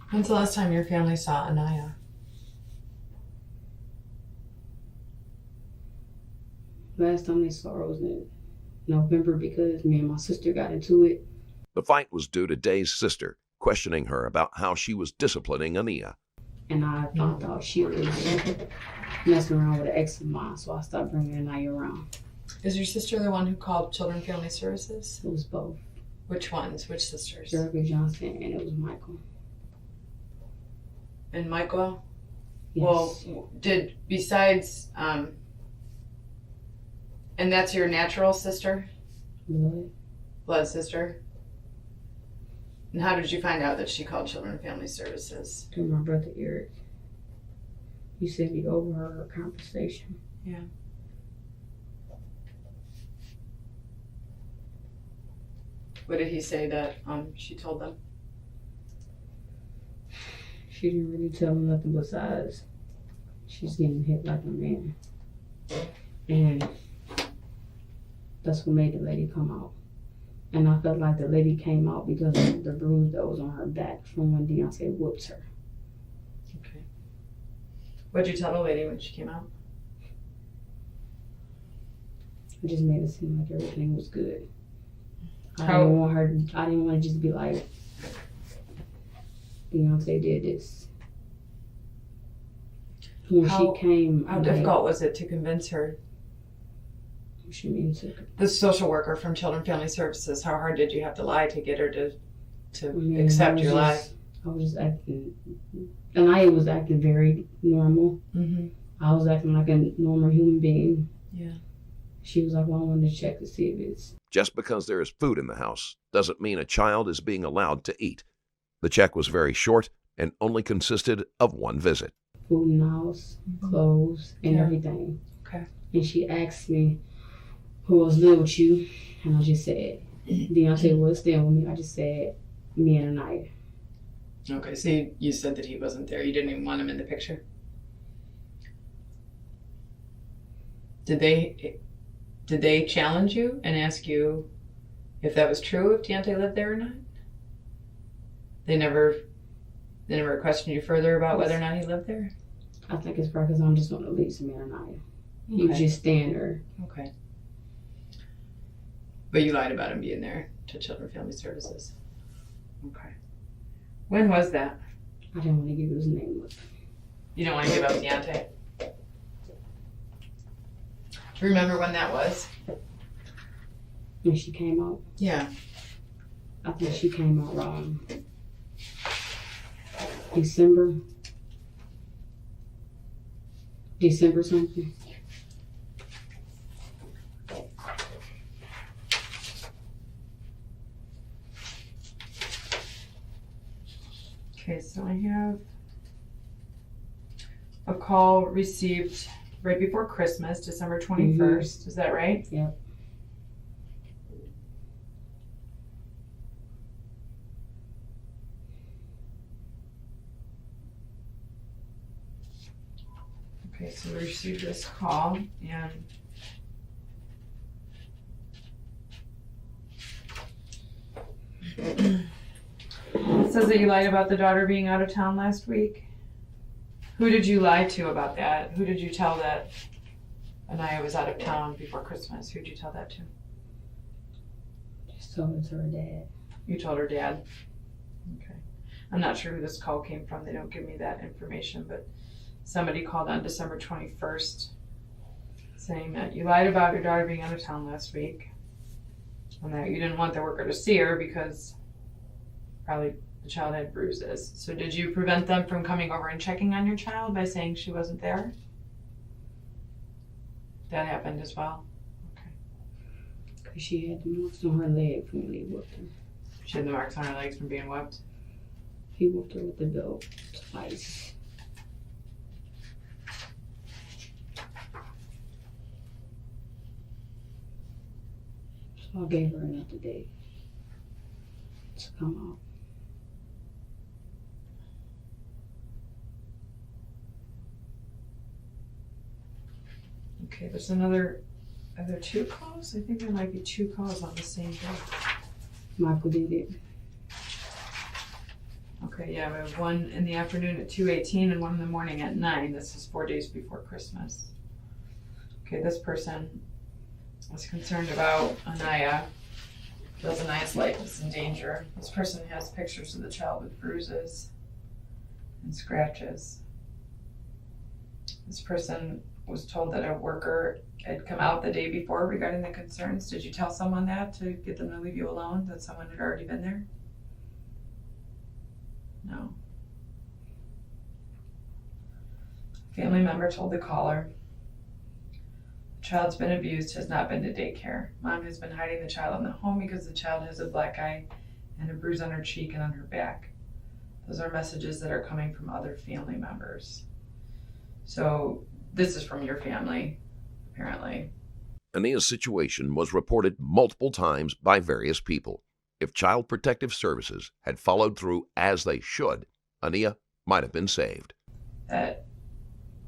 When's the last time your family saw Anaya? Last time they saw her was in November because me and my sister got into it. The fight was due to Day's sister questioning her about how she was disciplining Ania. And I found out she was messing around with an ex of mine, so I stopped bringing Anaya around. Is your sister the one who called Children and Family Services? It was both. Which ones? Which sisters? Erica Johnson and it was Michael. And Michael? Yes. Well, besides, and that's your natural sister? Blood sister? And how did you find out that she called Children and Family Services? To my brother Eric. He said he overheard her conversation. Yeah. What did he say that she told them? She didn't really tell him nothing besides she's getting hit like a man. And that's what made the lady come out. And I felt like the lady came out because of the bruise that was on her back from when Deontay whooped her. Okay. What'd you tell the lady when she came out? I just made it seem like everything was good. I How- didn't want to just be like, Deontay did this. When How- she came, How difficult was it to convince her? She means it. The social worker from Children and Family Services, how hard did you have to lie to get her to Yeah, accept your lie? I was just acting, and I was acting very normal. Mm-hmm. I was acting like a normal human being. Yeah. She was like, well, I wanted to check to see if it's. Just because there is food in the house doesn't mean a child is being allowed to eat. The check was very short and only consisted of one visit. Food in the house, clothes, and Yeah. everything. Okay. And she asked me who was living with you, and I just said, Deontay was staying with me. I just said, me and Anaya. Okay, so you said that he wasn't there. You didn't even want him in the picture. Did they challenge you and ask you if that was true, if Deontay lived there or not? They never questioned you further about whether or not he lived there? I think it's probably because I'm just going to leave me and Anaya. He was just staying there. Okay. But you lied about him being there to Children and Family Services. Okay. When was that? I didn't want to give his name up. You don't want to give up Deontay? Do you remember when that was? When she came out, Yeah. I think she came out around December something. Okay, so I have a call received right before Christmas, December 21st. Is that right? Yep. Okay, so we received this call and it says that you lied about the daughter being out of town last week. Who did you lie to about that? Who did you tell that Anaya was out of town before Christmas? Who did you tell that to? Just told it to her dad. You told her dad? Okay. I'm not sure who this call came from. They don't give me that information, but somebody called on December 21st saying that you lied about your daughter being out of town last week and that you didn't want the worker to see her because probably the child had bruises. So did you prevent them from coming over and checking on your child by saying she wasn't there? That happened as well? Okay. Because she had the marks on her leg from when he whooped her. She had the marks on her legs from being whipped? He whooped her with the belt twice. So I gave her another day to come out. Okay, there's are there two calls? I think there might be two calls on the same day. Michael did it. Okay, yeah, we have one in the afternoon at 2:18 and one in the morning at 9. This is 4 days before Christmas. Okay, this person is concerned about Anaya. Feels Anaya's life is in danger. This person has pictures of the child with bruises and scratches. This person was told that a worker had come out the day before regarding the concerns. Did you tell someone that to get them to leave you alone, that someone had already been there? No. Family member told the caller, the child's been abused, has not been to daycare. Mom has been hiding the child in the home because the child has a black eye and a bruise on her cheek and on her back. Those are messages that are coming from other family members. So this is from your family, apparently. Ania's situation was reported multiple times by various people. If Child Protective Services had followed through as they should, Ania might have been saved. That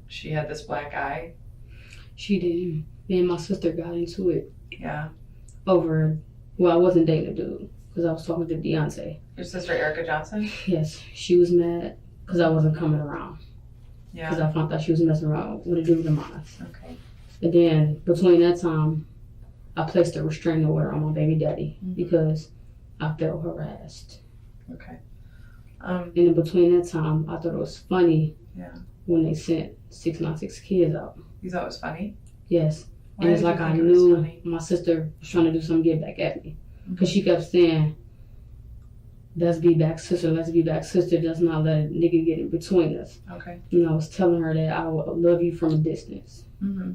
she had this black eye. She did. Me and my sister got into it Yeah. over, well, I wasn't dating a dude because I was talking to Deontay. Your sister Erica Johnson? Yes, she was mad because I wasn't coming around. Because Yeah. I found out she was messing around with a dude of mine. Okay. And then between that time, I placed a restraining order on my baby daddy because I felt harassed. Okay. And in between that time, I thought it was funny Yeah. when they sent 696 kids out. You thought it was funny? Yes. Why And it's did you like I think it was knew funny? my sister was trying to do something get back at me. Because she kept saying, let's be back sister, let's be back sister. Let's not let a nigga get in between us. Okay. And I was telling her that I would love you from a distance. Mm-hmm.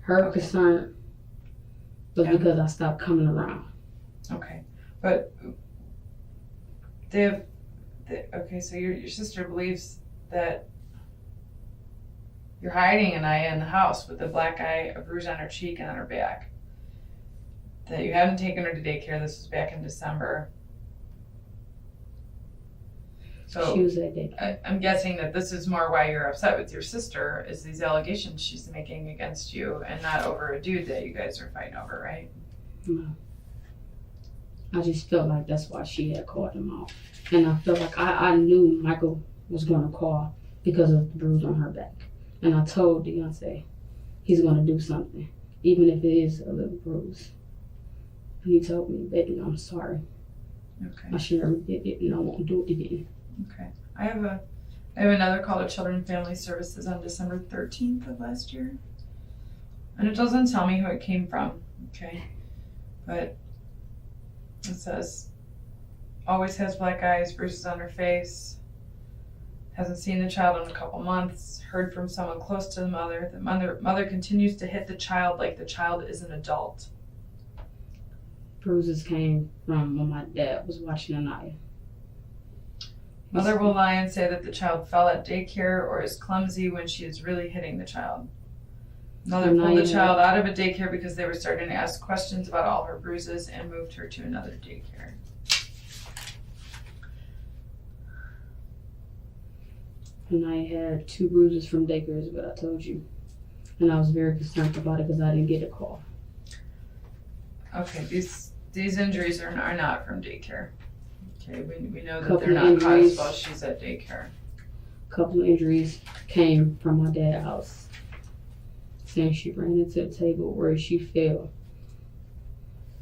Her Okay. concern was because I stopped coming around. Okay. But okay, so your sister believes that you're hiding Anaya in the house with a black eye, a bruise on her cheek and on her back. That you haven't taken her to daycare. This was back in December. So She was at daycare. I'm guessing that this is more why you're upset with your sister, is these allegations she's making against you and not over a dude that you guys are fighting over, right? No. I just felt like that's why she had called him out. And I felt like I knew Michael was going to call because of the bruise on her back. And I told Deontay he's going to do something, even if it is a little bruise. And he told me, baby, I'm sorry. Okay. I should never did it and I won't do it again. Okay. I have another call to Children and Family Services on December 13th of last year. And it doesn't tell me who it came from, okay? But it says, always has black eyes, bruises on her face, hasn't seen the child in a couple months, heard from someone close to the mother. The mother continues to hit the child like the child is an adult. Bruises came from when my dad was watching Anaya. Mother will lie and say that the child fell at daycare or is clumsy when she is really hitting the child. Mother pulled the child out of a daycare because they were starting to ask questions about all her bruises and moved her to another daycare. Anaya had 2 bruises from daycare is what I told you. And I was very concerned about it because I didn't get a call. Okay, these injuries are not from daycare. Okay, we know that Couple they're not injuries. caused while she's at daycare. A couple of injuries came from my dad's house. Saying she ran into the table where she fell.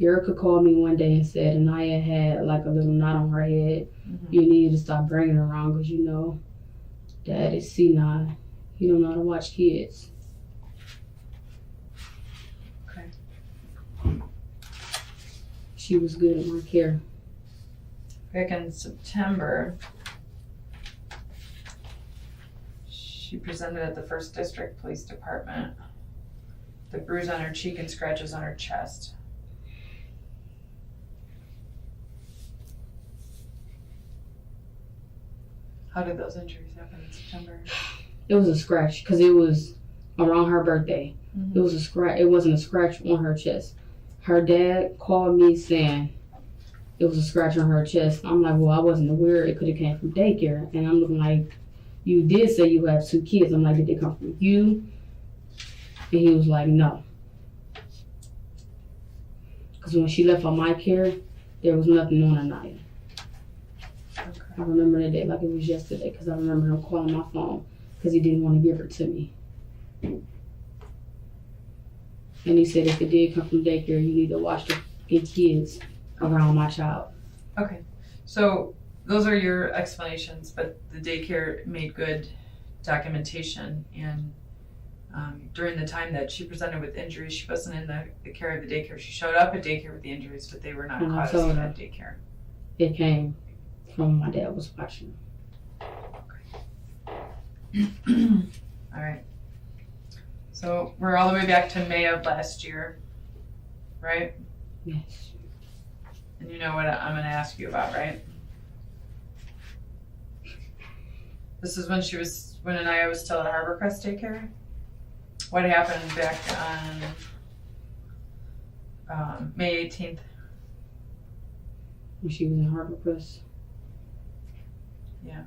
Erica called me one day and said Anaya had like a little knot on her head. Mm-hmm. You needed to stop bringing her around because you know, Dad is C9. He don't know how to watch kids. Okay. She was good in my care. Back in September, she presented at the 1st District Police Department. The bruise on her cheek and scratches on her chest. How did those injuries happen in September? It was a scratch because it was around her birthday. Mm-hmm. It was a scratch. It wasn't a scratch on her chest. Her dad called me saying it was a scratch on her chest. I'm like, well, I wasn't aware it could have came from daycare. And I'm looking like, you did say you have 2 kids. I'm like, did they come from you? And he was like, no. Because when she left on my care, there was nothing on Anaya. Okay. I remember that day like it was yesterday because I remember him calling my phone because he didn't want to give her to me. And he said if it did come from daycare, you need to watch the kids around my child. Okay, so those are your explanations, but the daycare made good documentation, and during the time that she presented with injuries, she wasn't in the care of the daycare. She showed up at daycare with the injuries, but they were not And I caused told her. at daycare. It came from my dad was watching. All right. So we're all the way back to May of last year, right? Yes. And you know what I'm going to ask you about, right? This is when Anaya was still at Harbor Crest Daycare. What happened back on May 18th? When she was in Harbor Crest. Yeah.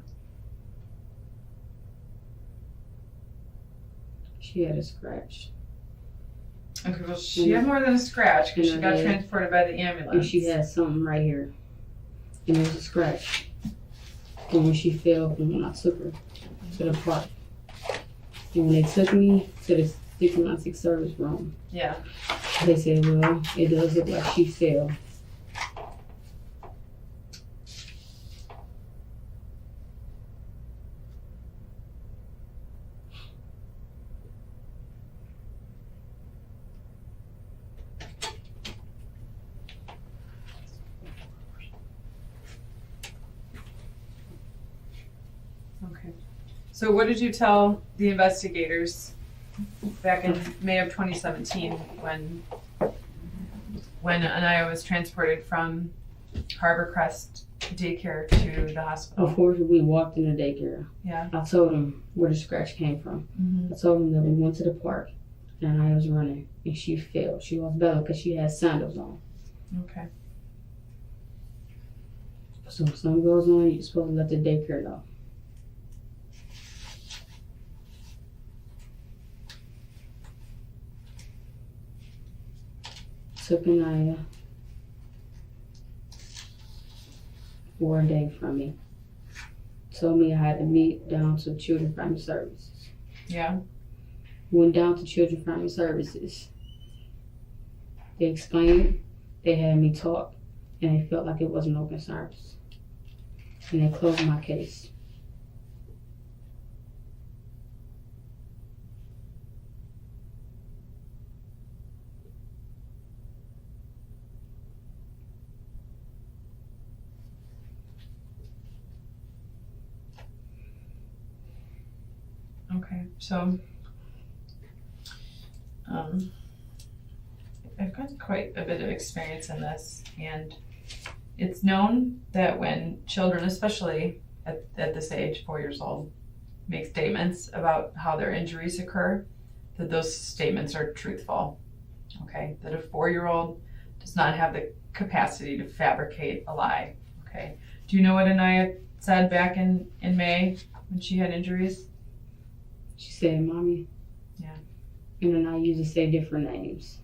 She had a scratch. Okay, well, she had more than a scratch because she In got her head. transported by the ambulance. And she had something right here. And it was a scratch. And when she fell from when I took her to the park. And when they took me to 696 service room. Yeah. They said, well, it does look like she fell. Okay. So what did you tell the investigators back in May of 2017 when Anaya was transported from Harbor Crest daycare to the hospital? Before we walked in the daycare, Yeah. I told him where the scratch came from. Mm-hmm. I told him that we went to the park and I was running and she fell. She lost balance because she had sandals on. Okay. So if something goes on, you're supposed to let the daycare know. Took Anaya for a day from me. Told me I had to meet down to Children Family Services. Yeah. Went down to Children Family Services. They explained, they had me talk, and they felt like it wasn't no concerns. And they closed my case. Okay. So I've got quite a bit of experience in this, and it's known that when children, especially at this age, 4 years old, make statements about how their injuries occur, that those statements are truthful. Okay, that a 4-year-old does not have the capacity to fabricate a lie. Okay, do you know what Anaya said back in May when she had injuries? She said, Mommy. Yeah. And then I used to say different names.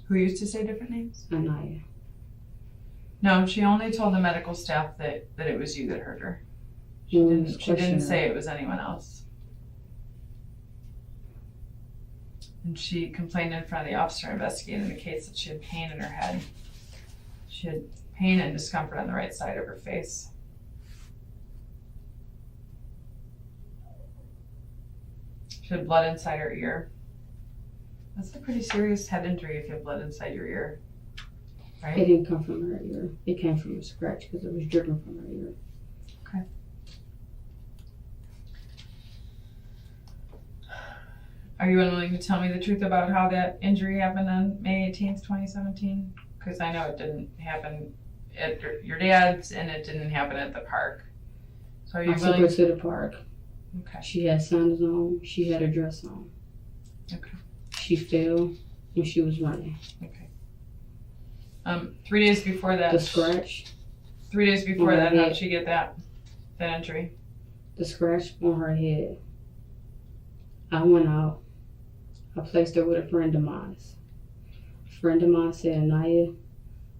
Who used to say different names? Anaya. No, she only told the medical staff that it was you that hurt her. She No one didn't, was she didn't questioning say her. it was anyone else. And she complained in front of the officer investigating the case that she had pain in her head. She had pain and discomfort on the right side of her face. She had blood inside her ear. That's a pretty serious head injury if you have blood inside your ear, It right? didn't come from her ear. It came from a scratch because it was dripping from her ear. Are you unwilling to tell me the truth about how that injury happened on May 18th, 2017? Because I know it didn't happen at your dad's and it didn't happen at the park. So are you I took her willing? to the park. Okay. She had sandals on. She had a dress on. Okay. She fell when she was running. Okay. 3 days before that. The scratch, 3 days before on her that, how head. did she get that injury? the scratch on her head. I went out. I placed her with a friend of mine. A friend of mine said Anaya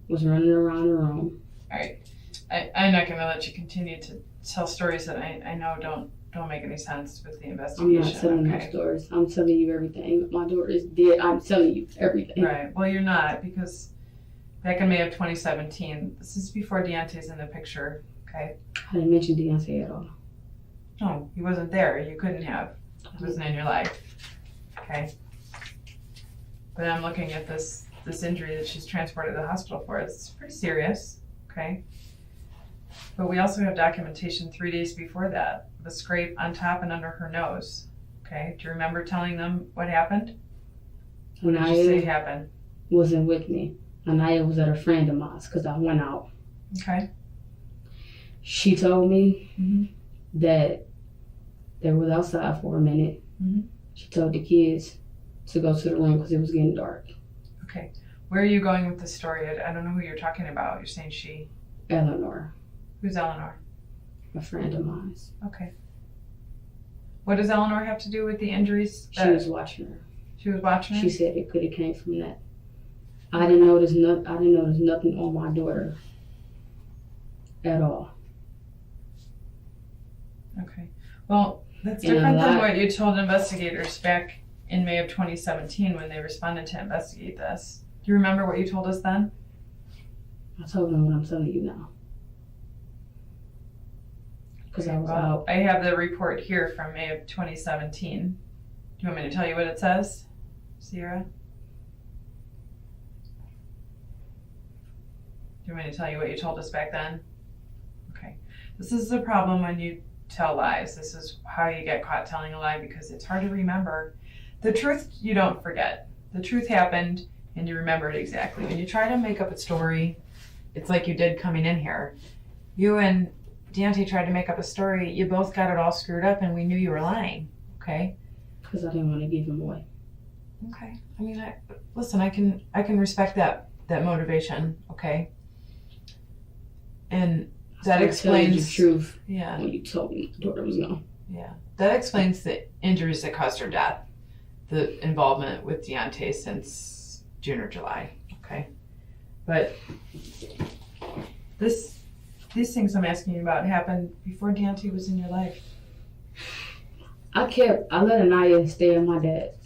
was running around the room. All right. I'm not going to let you continue to tell stories that I know don't make any sense with the I'm investigation. not telling no stories. I'm telling you everything. My daughter is dead. I'm telling you everything. Right. Well, you're not, because back in May of 2017, this is before Deontay's in the picture, okay? I didn't mention Deontay at all. No, he wasn't there. You couldn't have. He wasn't in your life, okay? But I'm looking at this injury that she's transported to the hospital for. It's pretty serious, okay? But we also have documentation 3 days before that, the scrape on top and under her nose, okay? Do you remember telling them what happened? What did you say Anaya happened? wasn't with me. Anaya was at a friend of mine's because I went out. Okay. She told me Mhm. that they was outside for a minute. Mhm. She told the kids to go to the room because it was getting dark. Okay. Where are you going with this story? I don't know who you're talking about. You're saying she. Eleanor, Who's Eleanor? a friend of mine. Okay. What does Eleanor have to do with the injuries? She was watching her. She was watching her? She said it could have came from that. I didn't notice nothing on my daughter at all. Okay. Well, that's And a different than lot- what you told investigators back in May of 2017 when they responded to investigate this. Do you remember what you told us then? I told them what I'm telling you now. Because I was out. I have the report here from May of 2017. Do you want me to tell you what it says, Sierra? Do you want me to tell you what you told us back then? Okay. This is the problem when you tell lies. This is how you get caught telling a lie, because it's hard to remember. The truth you don't forget. The truth happened and you remember it exactly. When you try to make up a story, it's like you did coming in here. You and Deontay tried to make up a story. You both got it all screwed up and we knew you were lying. Okay? Because I didn't want to give him away. Okay. I mean, listen, I can respect that motivation, okay? And that explains the truth. Yeah. When you told me my daughter was gone. Yeah. That explains the injuries that caused her death. The involvement with Deontay since June or July. Okay. But these things I'm asking you about happened before Deontay was in your life. I let Anaya stay at my dad's.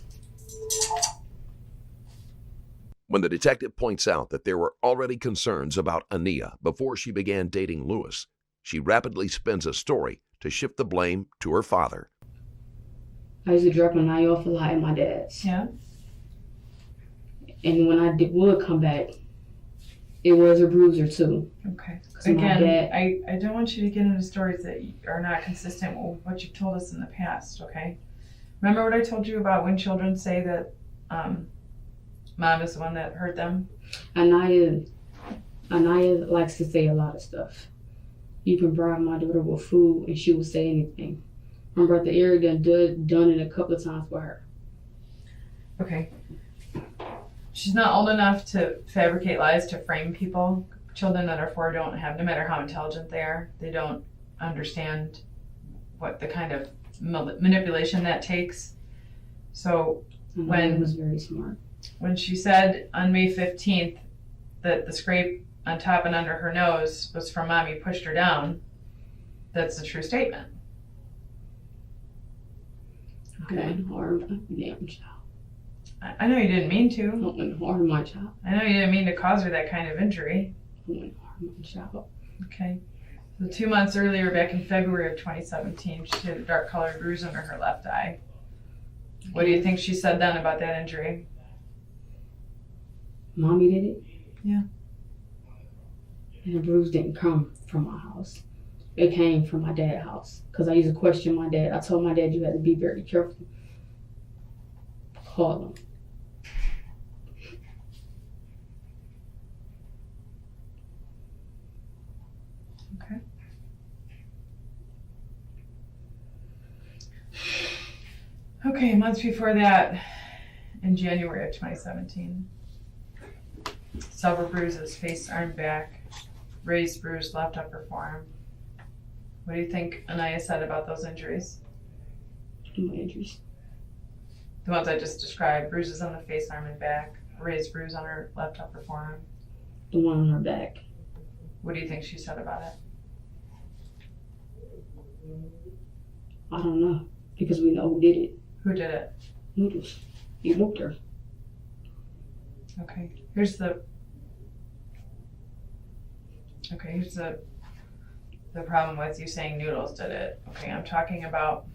When the detective points out that there were already concerns about Ania before she began dating Lewis, she rapidly spins a story to shift the blame to her father. I used to drop Anaya off a lot at my dad's. Yeah. And when I would come back, it was a bruise or two. Okay. 'Cause my Again, dad- I don't want you to get into stories that are not consistent with what you've told us in the past, okay? Remember what I told you about when children say that mom is the one that hurt them? Anaya likes to say a lot of stuff. You can bribe my daughter with food and she will say anything. My brother Eric done it a couple of times for her. Okay. She's not old enough to fabricate lies to frame people. Children that are 4 don't have, no matter how intelligent they are, they don't understand what the kind of manipulation that takes. So Anaya was very smart. when she said on May 15th that the scrape on top and under her nose was from mommy pushed her down, that's a true statement. I went hard on my damn child. I know you didn't mean I to. went hard on my child. I know you didn't mean to cause her that kind of injury. I went hard on my child. Okay. So 2 months earlier, back in February of 2017, she had a dark colored bruise under her left eye. What do you think she said then about that injury? Mommy did it? Yeah. And the bruise didn't come from my house. It came from my dad's house. Because I used to question my dad. I told my dad you had to be very careful. Call him. Okay. Okay, months before that, in January of 2017, several bruises, face, arm, back, raised bruise, left upper forearm. What do you think Anaya said about those injuries? My injuries. The ones I just described, bruises on the face, arm, and back, raised bruise on her left upper forearm. The one on her back. What do you think she said about it? I don't know. Because we know who did it. Who did it? Noodles. He whooped her. Okay, here's the problem with you saying Noodles did it. Okay, I'm talking about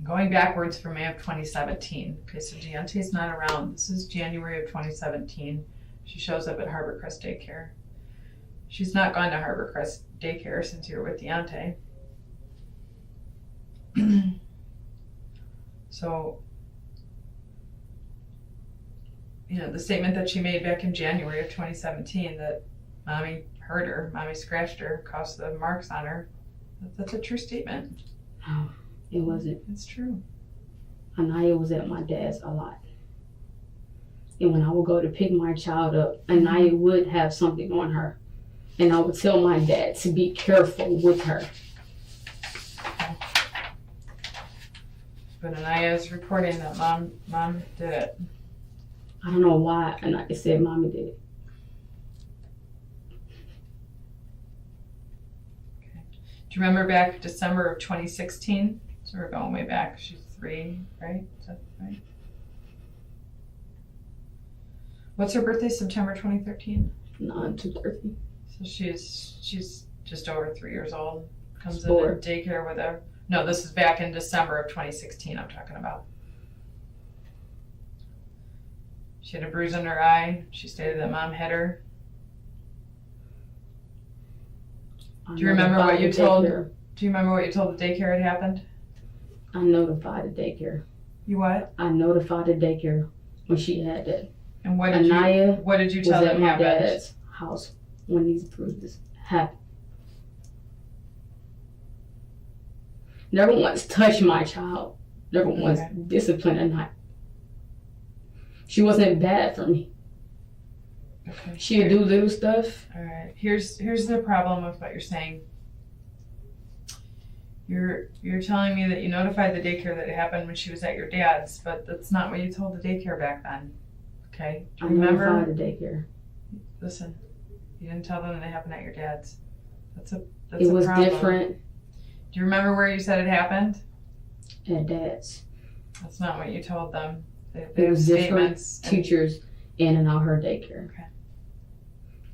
going backwards from May of 2017. Okay, so Deontay's not around. This is January of 2017. She shows up at Harbor Crest Daycare. She's not gone to Harbor Crest Daycare since you were with Deontay. So, you know, the statement that she made back in January of 2017 that mommy hurt her, mommy scratched her, caused the marks on her, that's a true statement. No, it wasn't. It's true. Anaya was at my dad's a lot. And when I would go to pick my child up, Anaya would have something on her. And I would tell my dad to be careful with her. But Anaya is reporting that mom did it. I don't know why Anaya said mommy did it. Okay. Do you remember back December of 2016? So we're going way back. She's 3, right? Is that right? What's her birthday? September 2013. 9/2/30. So she's just over 3 years old. Comes in 4. daycare with her. No, this is back in December of 2016 I'm talking about. She had a bruise on her eye. She stated that mom hit her. Do you remember what you told? Do you remember what you told the daycare had happened? I notified the daycare. You what? I notified the daycare when she had that. And what did you was tell at them my happened? dad's house when these bruises happened. Never once touched my child. Never once disciplined a night. She wasn't bad for me. Okay. She would do little stuff. All right. Here's the problem with what you're saying. You're telling me that you notified the daycare that it happened when she was at your dad's, but that's not what you told the daycare back then. Okay? Do you remember? I notified the daycare. Listen, you didn't tell them that it happened at your dad's. That's a It was problem. different Do you remember where you said it happened? at dad's. That's not what you told them. They It have was different statements. teachers in and out her daycare. Okay.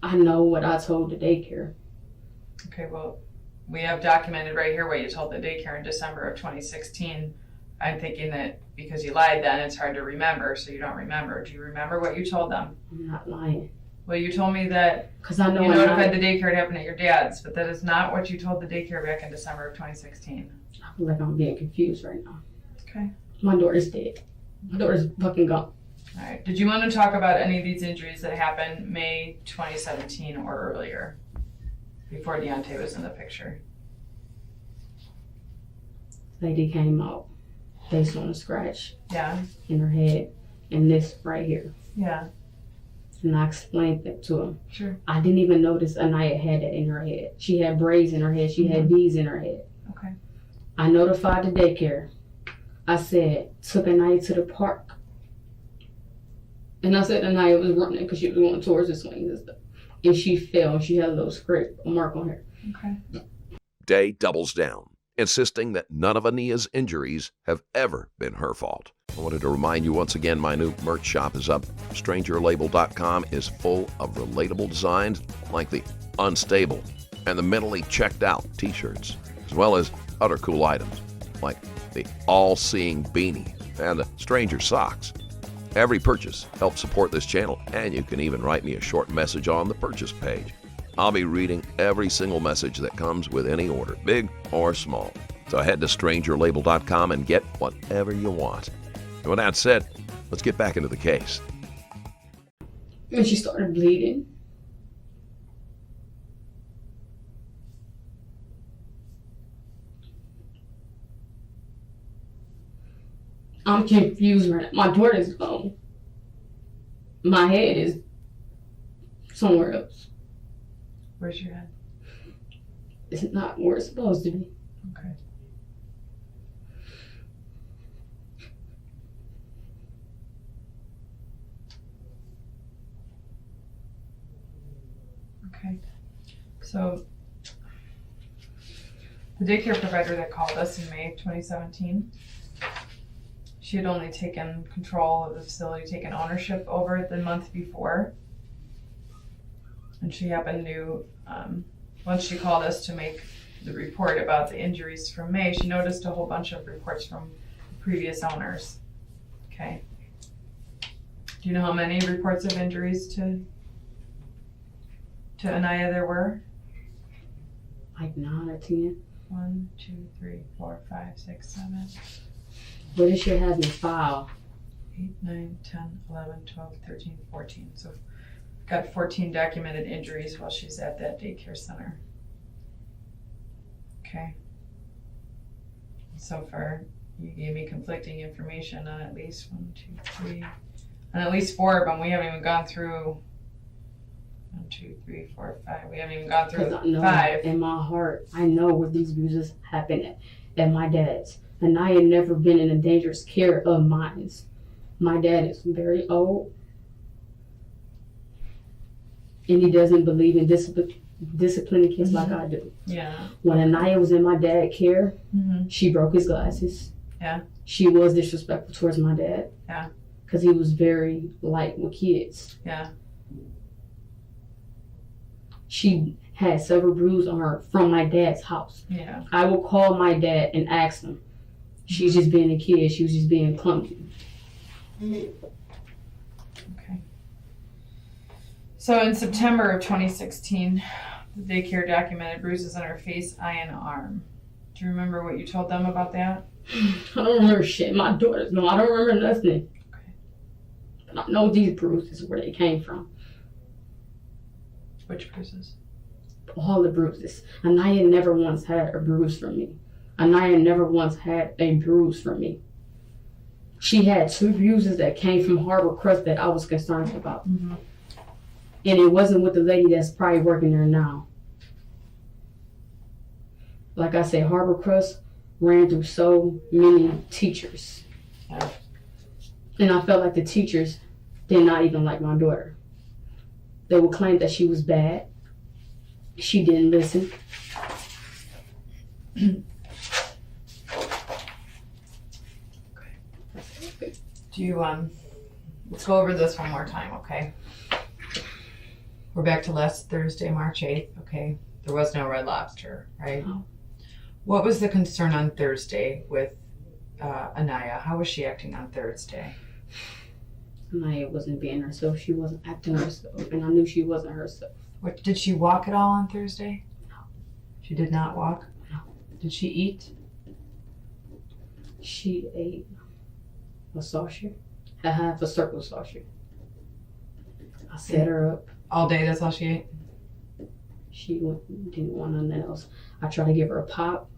I know what I told the daycare. Okay, well, we have documented right here what you told the daycare in December of 2016. I'm thinking that because you lied then, it's hard to remember, so you don't remember. Do you remember what you told them? I'm not lying. Well, you told me that Because I know you notified the daycare it happened at your dad's, but that is not what you told the daycare back in December of 2016. I feel like I'm being confused right now. Okay. My daughter's dead. My daughter's fucking gone. All right. Did you want to talk about any of these injuries that happened May 2017 or earlier, before Deontay was in the picture? Lady came out based on a scratch Yeah. in her head and this right here. Yeah. And I explained that to him. Sure. I didn't even notice Anaya had that in her head. She had braids in her head. She had beads in her head. Okay. I notified the daycare. I said, took Anaya to the park. And I said Anaya was running because she was going towards the swings and stuff. And she fell. She had a little scrape, a mark on her. Okay. Day doubles down, insisting that none of Ania's injuries have ever been her fault. I wanted to remind you once again, my new merch shop is up. StrangerLabel.com is full of relatable designs like the Unstable and the Mentally Checked Out t-shirts, as well as other cool items like the All-Seeing Beanie and the Stranger Socks. Every purchase helps support this channel, and you can even write me a short message on the purchase page. I'll be reading every single message that comes with any order, big or small. So head to StrangerLabel.com and get whatever you want. And with that said, let's get back into the case. And she started bleeding. I'm confused right now. My daughter's gone. My head is somewhere else. Where's your head? It's not where it's supposed to be. Okay. Okay. So the daycare provider that called us in May of 2017, she had only taken control of the facility, taken ownership over it the month before. And she happened to, once she called us to make the report about the injuries from May, she noticed a whole bunch of reports from previous owners. Okay. Do you know how many reports of injuries to Anaya there were? Like 9 or 10. 1, 2, 3, 4, 5, 6, 7, What does she have in file? 8, 9, 10, 11, 12, 13, 14. So got 14 documented injuries while she's at that daycare center. Okay. So far, you gave me conflicting information on at least 1, 2, 3, and at least 4 of them. We haven't even gone through 1, 2, 3, 4, 5. We haven't even gone through Because I know 5. in my heart, I know where these bruises happen at my dad's. And I had never been in a dangerous care of mine. My dad is very old. And he doesn't believe in disciplining kids like I do. Yeah. When Anaya was in my dad's care, Mm-hmm. she broke his glasses. Yeah. She was disrespectful towards my dad. Yeah. Because he was very light with kids. Yeah. She had several bruises on her from my dad's house. Yeah. I would call my dad and ask him. She's just being a kid. She was just being clumsy. Okay. So in September of 2016, the daycare documented bruises on her face, eye, and arm. Do you remember what you told them about that? I don't remember shit. My daughters, no, I don't remember nothing. Okay. But I know these bruises, where they came from. Which bruises? All the bruises. Anaya never once had a bruise from me. Anaya never once had a bruise from me. She had 2 bruises that came from Harbor Crest that I was concerned about. Mm-hmm. And it wasn't with the lady that's probably working there now. Like I said, Harbor Crest ran through so many teachers. Yeah. And I felt like the teachers did not even like my daughter. They would claim that she was bad. She didn't listen. Do you, let's go over this one more time, okay? We're back to last Thursday, March 8th, okay? There was no Red Lobster, right? No. What was the concern on Thursday with Anaya? How was she acting on Thursday? Anaya wasn't being herself. She wasn't acting herself. And I knew she wasn't herself. What, did she walk at all on Thursday? No. She did not walk? No. Did she eat? She ate a saucer, a half a circle saucer. I set her up. All day, that's all she ate? She didn't want nothing else. I tried to give her a pop.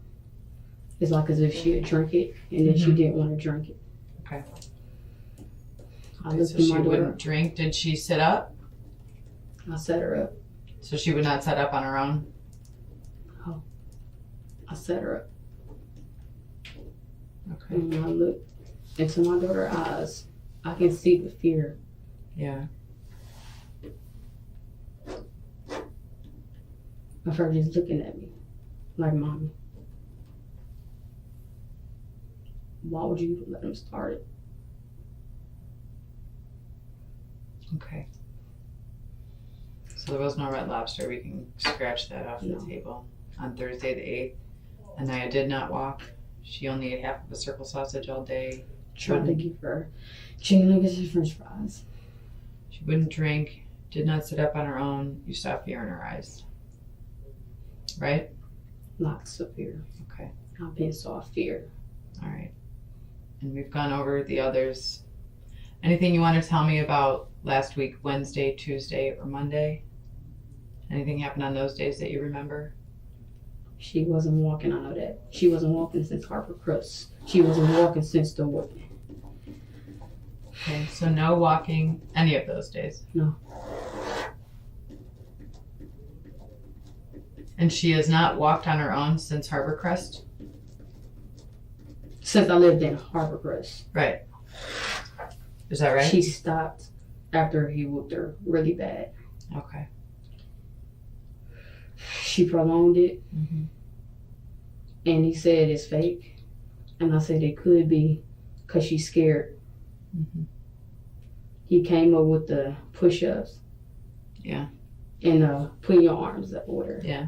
It's like as if she had drank it, and then she didn't want to drink it. Okay. I Okay, looked so at she my daughter. wouldn't drink. Did she sit up? I set her up. So she would not sit up on her own? I set her up. Okay. And when I look into my daughter's eyes, I can see the fear. Yeah. Of her just looking at me like, Mommy, why would you even let him start it? Okay. So there was no Red Lobster. We can scratch that off No. the table. On Thursday the 8th, Anaya did not walk. She only ate half of a circle sausage all day. Tried to give her chicken nuggets and french fries. She wouldn't drink, did not sit up on her own. You saw fear in her eyes. Right? Lots of fear. Okay. I've been saw fear. All right. And we've gone over the others. Anything you want to tell me about last week, Wednesday, Tuesday, or Monday? Anything happened on those days that you remember? She wasn't walking, I know that. She wasn't walking since Harper Crust. She wasn't walking since the whooping. Okay, so no walking any of those days? No. And she has not walked on her own since Harbor Crest? Since I lived in Harper Crust. Right. Is that right? She stopped after he whooped her really bad. Okay. She prolonged it, Mm-hmm. and he said it's fake. And I said it could be because she's scared. Mm-hmm. He came up with the push-ups. Yeah. And putting your arms up with her. Yeah.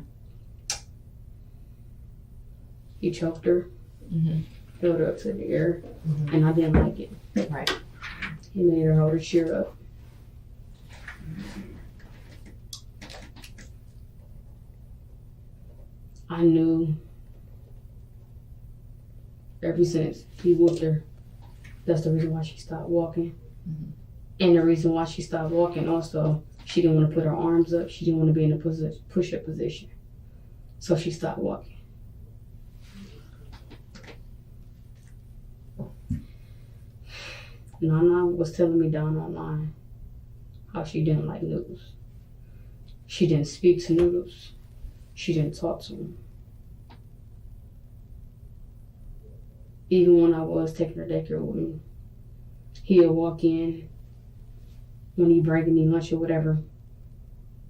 He choked her, Mm-hmm. held her up to the air, Mhm. and I didn't like it. Right. He made her hold her cheer up. I knew ever since he whooped her, that's the reason why she stopped walking. Mhm. And the reason why she stopped walking also, she didn't want to put her arms up. She didn't want to be in a push-up position. So she stopped walking. Nana was telling me down online how she didn't like Noodles. She didn't speak to Noodles. She didn't talk to him. Even when I was taking her daycare with me, he'd walk in when he bringing me lunch or whatever,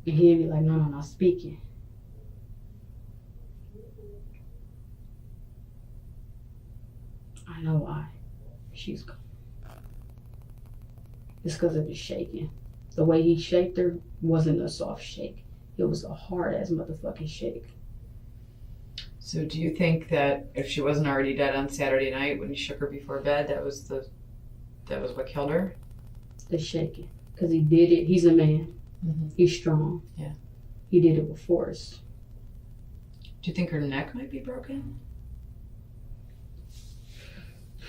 and he'd be like, "No, I'm not speaking." I know why. She's gone. It's because of the shaking. The way he shaked her wasn't a soft shake. It was a hard ass motherfucking shake. So do you think that if she wasn't already dead on Saturday night when he shook her before bed, that was what killed her? The shaking. Because he did it. He's a man. Mm-hmm. He's strong. Yeah. He did it with force. Do you think her neck might be broken?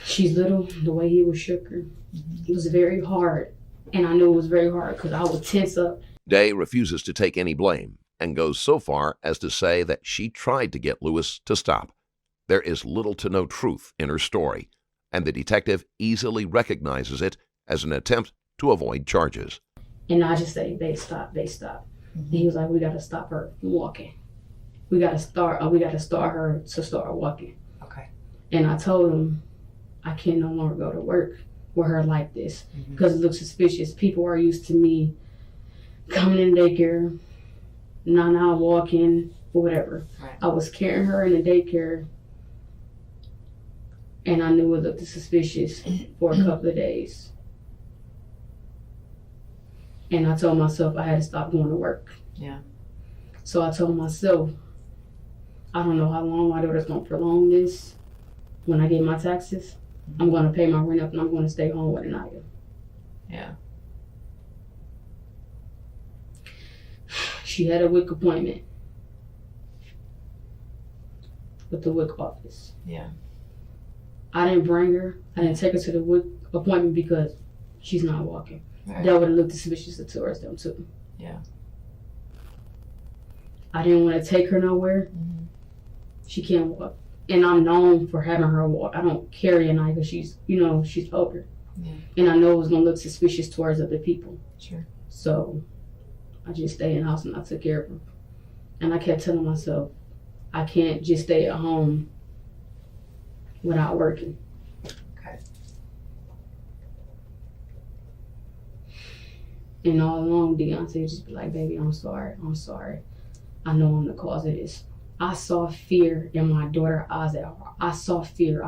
She's little. The way he was shook her, it was very hard. And I knew it was very hard because I would tense up. Day refuses to take any blame and goes so far as to say that she tried to get Lewis to stop. There is little to no truth in her story, and the detective easily recognizes it as an attempt to avoid charges. And I just say, they stop. Mm-hmm. And he was like, we got to stop her from walking. We got to start her to start walking. Okay. And I told him, I can no longer go to work with her like this because it looks suspicious. People are used to me coming in daycare, not out walking, or whatever. Right. I was carrying her in the daycare, and I knew it looked suspicious for a couple of days. And I told myself I had to stop going to work. Yeah. So I told myself, I don't know how long my daughter's going to prolong this. When I get my taxes, I'm going to pay my rent up and I'm going to stay home with Anaya. Yeah. She had a WIC appointment with the WIC office. Yeah. I didn't bring her. I didn't take her to the WIC appointment because she's not walking. Right. That would have looked suspicious towards them too. Yeah. I didn't want to take her nowhere. Mm-hmm. She can't walk. And I'm known for having her walk. I don't carry Anaya because she's older. Yeah. And I know it was going to look suspicious towards other people. Sure. So I just stayed in the house and I took care of her. And I kept telling myself, I can't just stay at home without working. Okay. And all along, Deontay would just be like, baby, I'm sorry. I know I'm the cause of this. I saw fear in my daughter's eyes. I saw fear.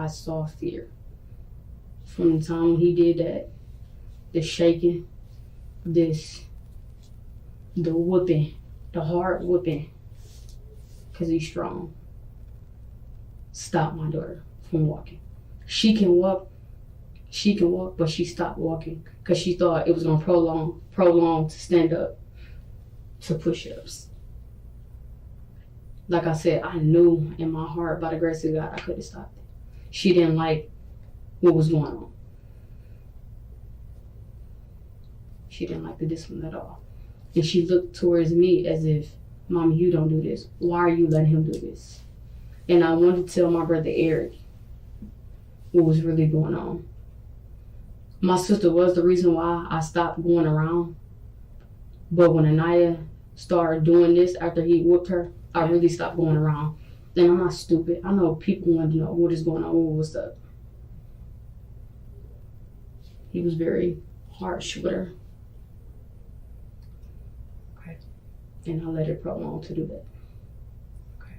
From the time when he did that, the shaking, the whooping, the hard whooping, because he's strong, stopped my daughter from walking. She can walk, but she stopped walking because she thought it was going to prolong to stand up to push-ups. Like I said, I knew in my heart, by the grace of God, I could have stopped it. She didn't like what was going on. She didn't like the discipline at all. And she looked towards me as if, Mommy, you don't do this. Why are you letting him do this? And I wanted to tell my brother Eric what was really going on. My sister was the reason why I stopped going around. But when Anaya started doing this after he whooped her, I really stopped going around. And I'm not stupid. I know people want to know what is going on, what's up. He was very harsh with her. Okay. And I let it prolong to do that. Okay.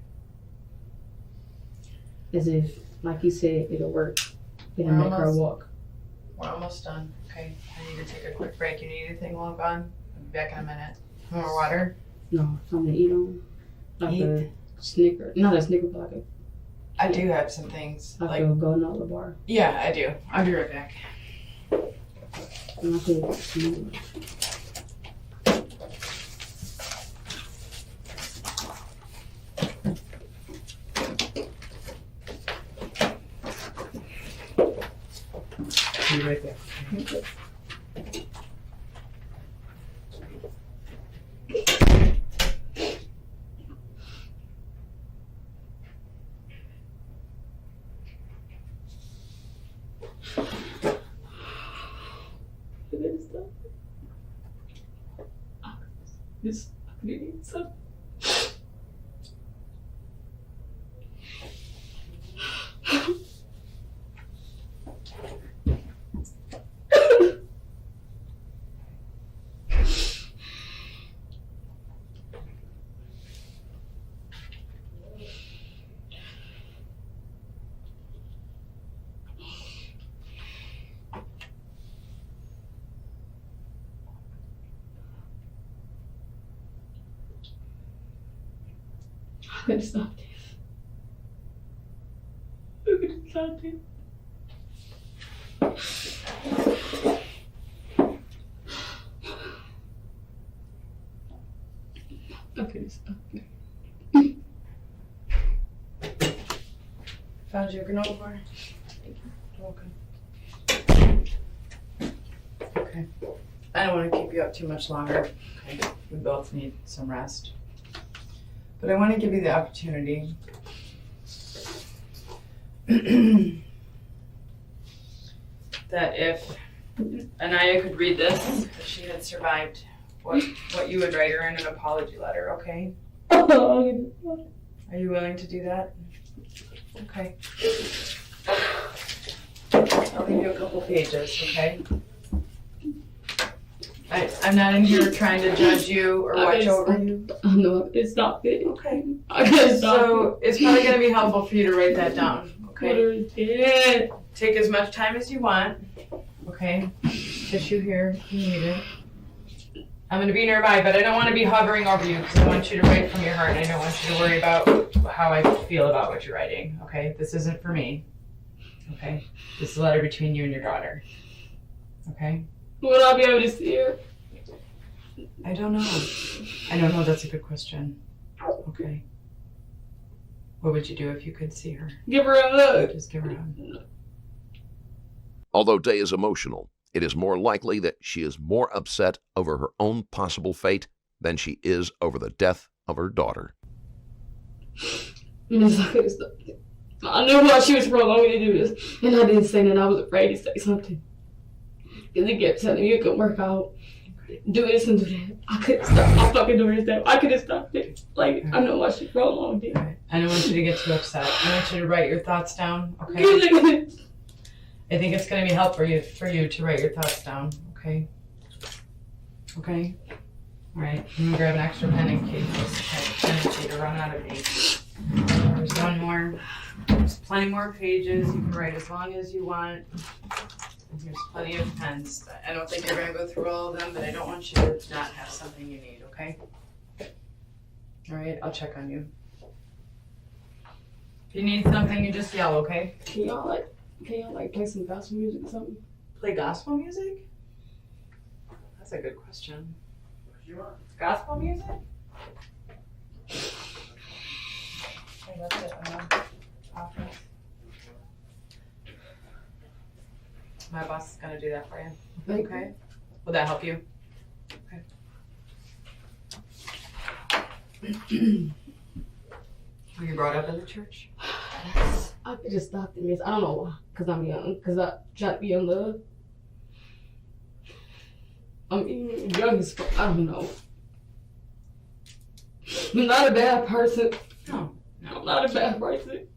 As if, like he said, it'll work. It'll We're make her almost- walk. We're almost done. Okay. I need to take a quick break. You need anything while I'm gone? I'll be back in a minute. More water? No, something to eat on. Like Eat? a Snicker. Not a Snicker, but like I do have some things. a granola bar. Yeah, I do. I'll be right back. And I could smooth. I'll be right back. Yes, I need some. I could have stopped it. I could have stopped it. I could have stopped it. Found your granola bar? Thank you. You're welcome. Okay. I don't want to keep you up too much longer. Okay. We both need some rest. But I want to give you the opportunity that if Anaya could read this, if she had survived, what you would write her in an apology letter, okay? Are you willing to do that? Okay. I'll give you a couple pages, okay? I'm not in here trying to judge you or watch over you. No, it's not it. Okay. I could stop So it's probably going to be helpful for you to write that down, okay? it. Take as much time as you want, okay? Tissue here, if you need it. I'm going to be nearby, but I don't want to be hovering over you because I want you to write from your heart and I don't want you to worry about how I feel about what you're writing, okay? This isn't for me, okay? This is a letter between you and your daughter, okay? Will I be able to see her? I don't know. I don't know. That's a good question. Okay. What would you do if you could see her? Give her a hug. Just give her a hug. Although Day is emotional, it is more likely that she is more upset over her own possible fate than she is over the death of her daughter. I knew why she was prolonging me to do this, and I didn't say that. I was afraid to say something. Because he kept telling me it could work out. Do this and do that. I couldn't stop my fucking doing this. I could have stopped it. Like, I know why she prolonged it. Right. I don't want you to get too upset. I want you to write your thoughts down, okay? I think it's going to be helpful for you to write your thoughts down, okay? Okay? All right. I'm going to grab an extra pen in case this tendency to run out of ink. There's one more. There's plenty more pages. You can write as long as you want. And here's plenty of pens. I don't think you're going to go through all of them, but I don't want you to not have something you need, okay? All right, I'll check on you. If you need something, you just yell, okay? Can y'all play some gospel music or something? Play gospel music? That's a good question. Gospel music? Okay, that's it. Office. My boss is gonna do that for you. Thank Okay. Will that help you? Okay. Were you brought up in the church? I could just stop this. I don't know why. Because I'm young. Because I try to be in love. I'm young as fuck. I don't know. I'm not a bad person. No. I'm not a bad person.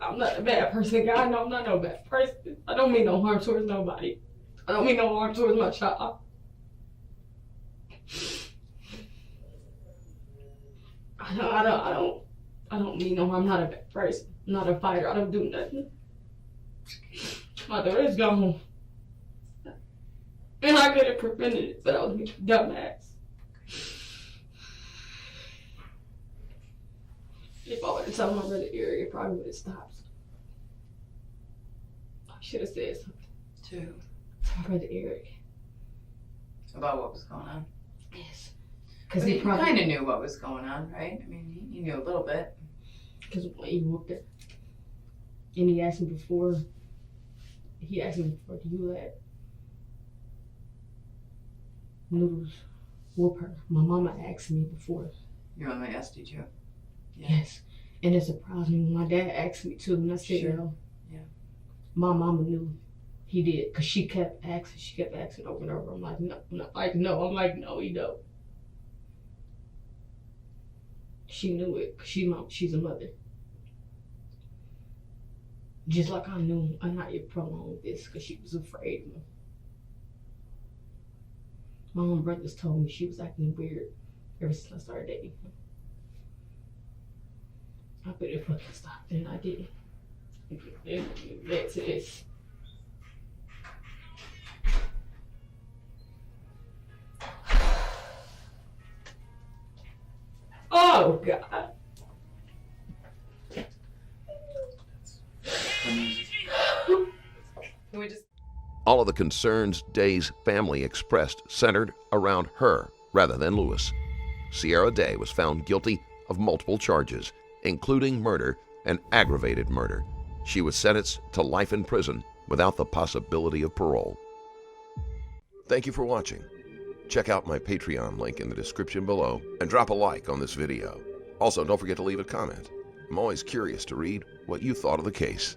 I'm not a bad person, guy. No, I'm not no bad person. I don't mean no harm towards nobody. I don't mean no harm towards my child. I don't mean no harm. I'm not a bad person. I'm not a fighter. I don't do nothing. My daughter is gone. And I could have prevented it, but I was a dumbass. If I would have told my brother Eric, it probably would have stopped. I should have said something. To My brother Eric. about what was going on. Yes. Because But he you probably. kind of knew what was going on, right? I mean, you knew a little bit. Because when he walked up, and he asked me before, do you let noodles whoop her? My mama asked me before. Your mama asked you to. Yes. And it surprised me when my dad asked me too, and I said, Sure. no. Yeah. My mama knew he did, because she kept asking over and over. I'm like, no, no. I'm like, no, he don't. She knew it, because she's a mother. Just like I knew Anaya prolonged this, because she was afraid of him. My own brothers told me she was acting weird ever since I started dating him. I better fucking stop, and I didn't. Back to this. Oh! Oh, God. All of the concerns Day's family expressed centered around her rather than Lewis. Sierra Day was found guilty of multiple charges, including murder and aggravated murder. She was sentenced to life in prison without the possibility of parole. Thank you for watching. Check out my Patreon link in the description below and drop a like on this video. Also, don't forget to leave a comment. I'm always curious to read what you thought of the case.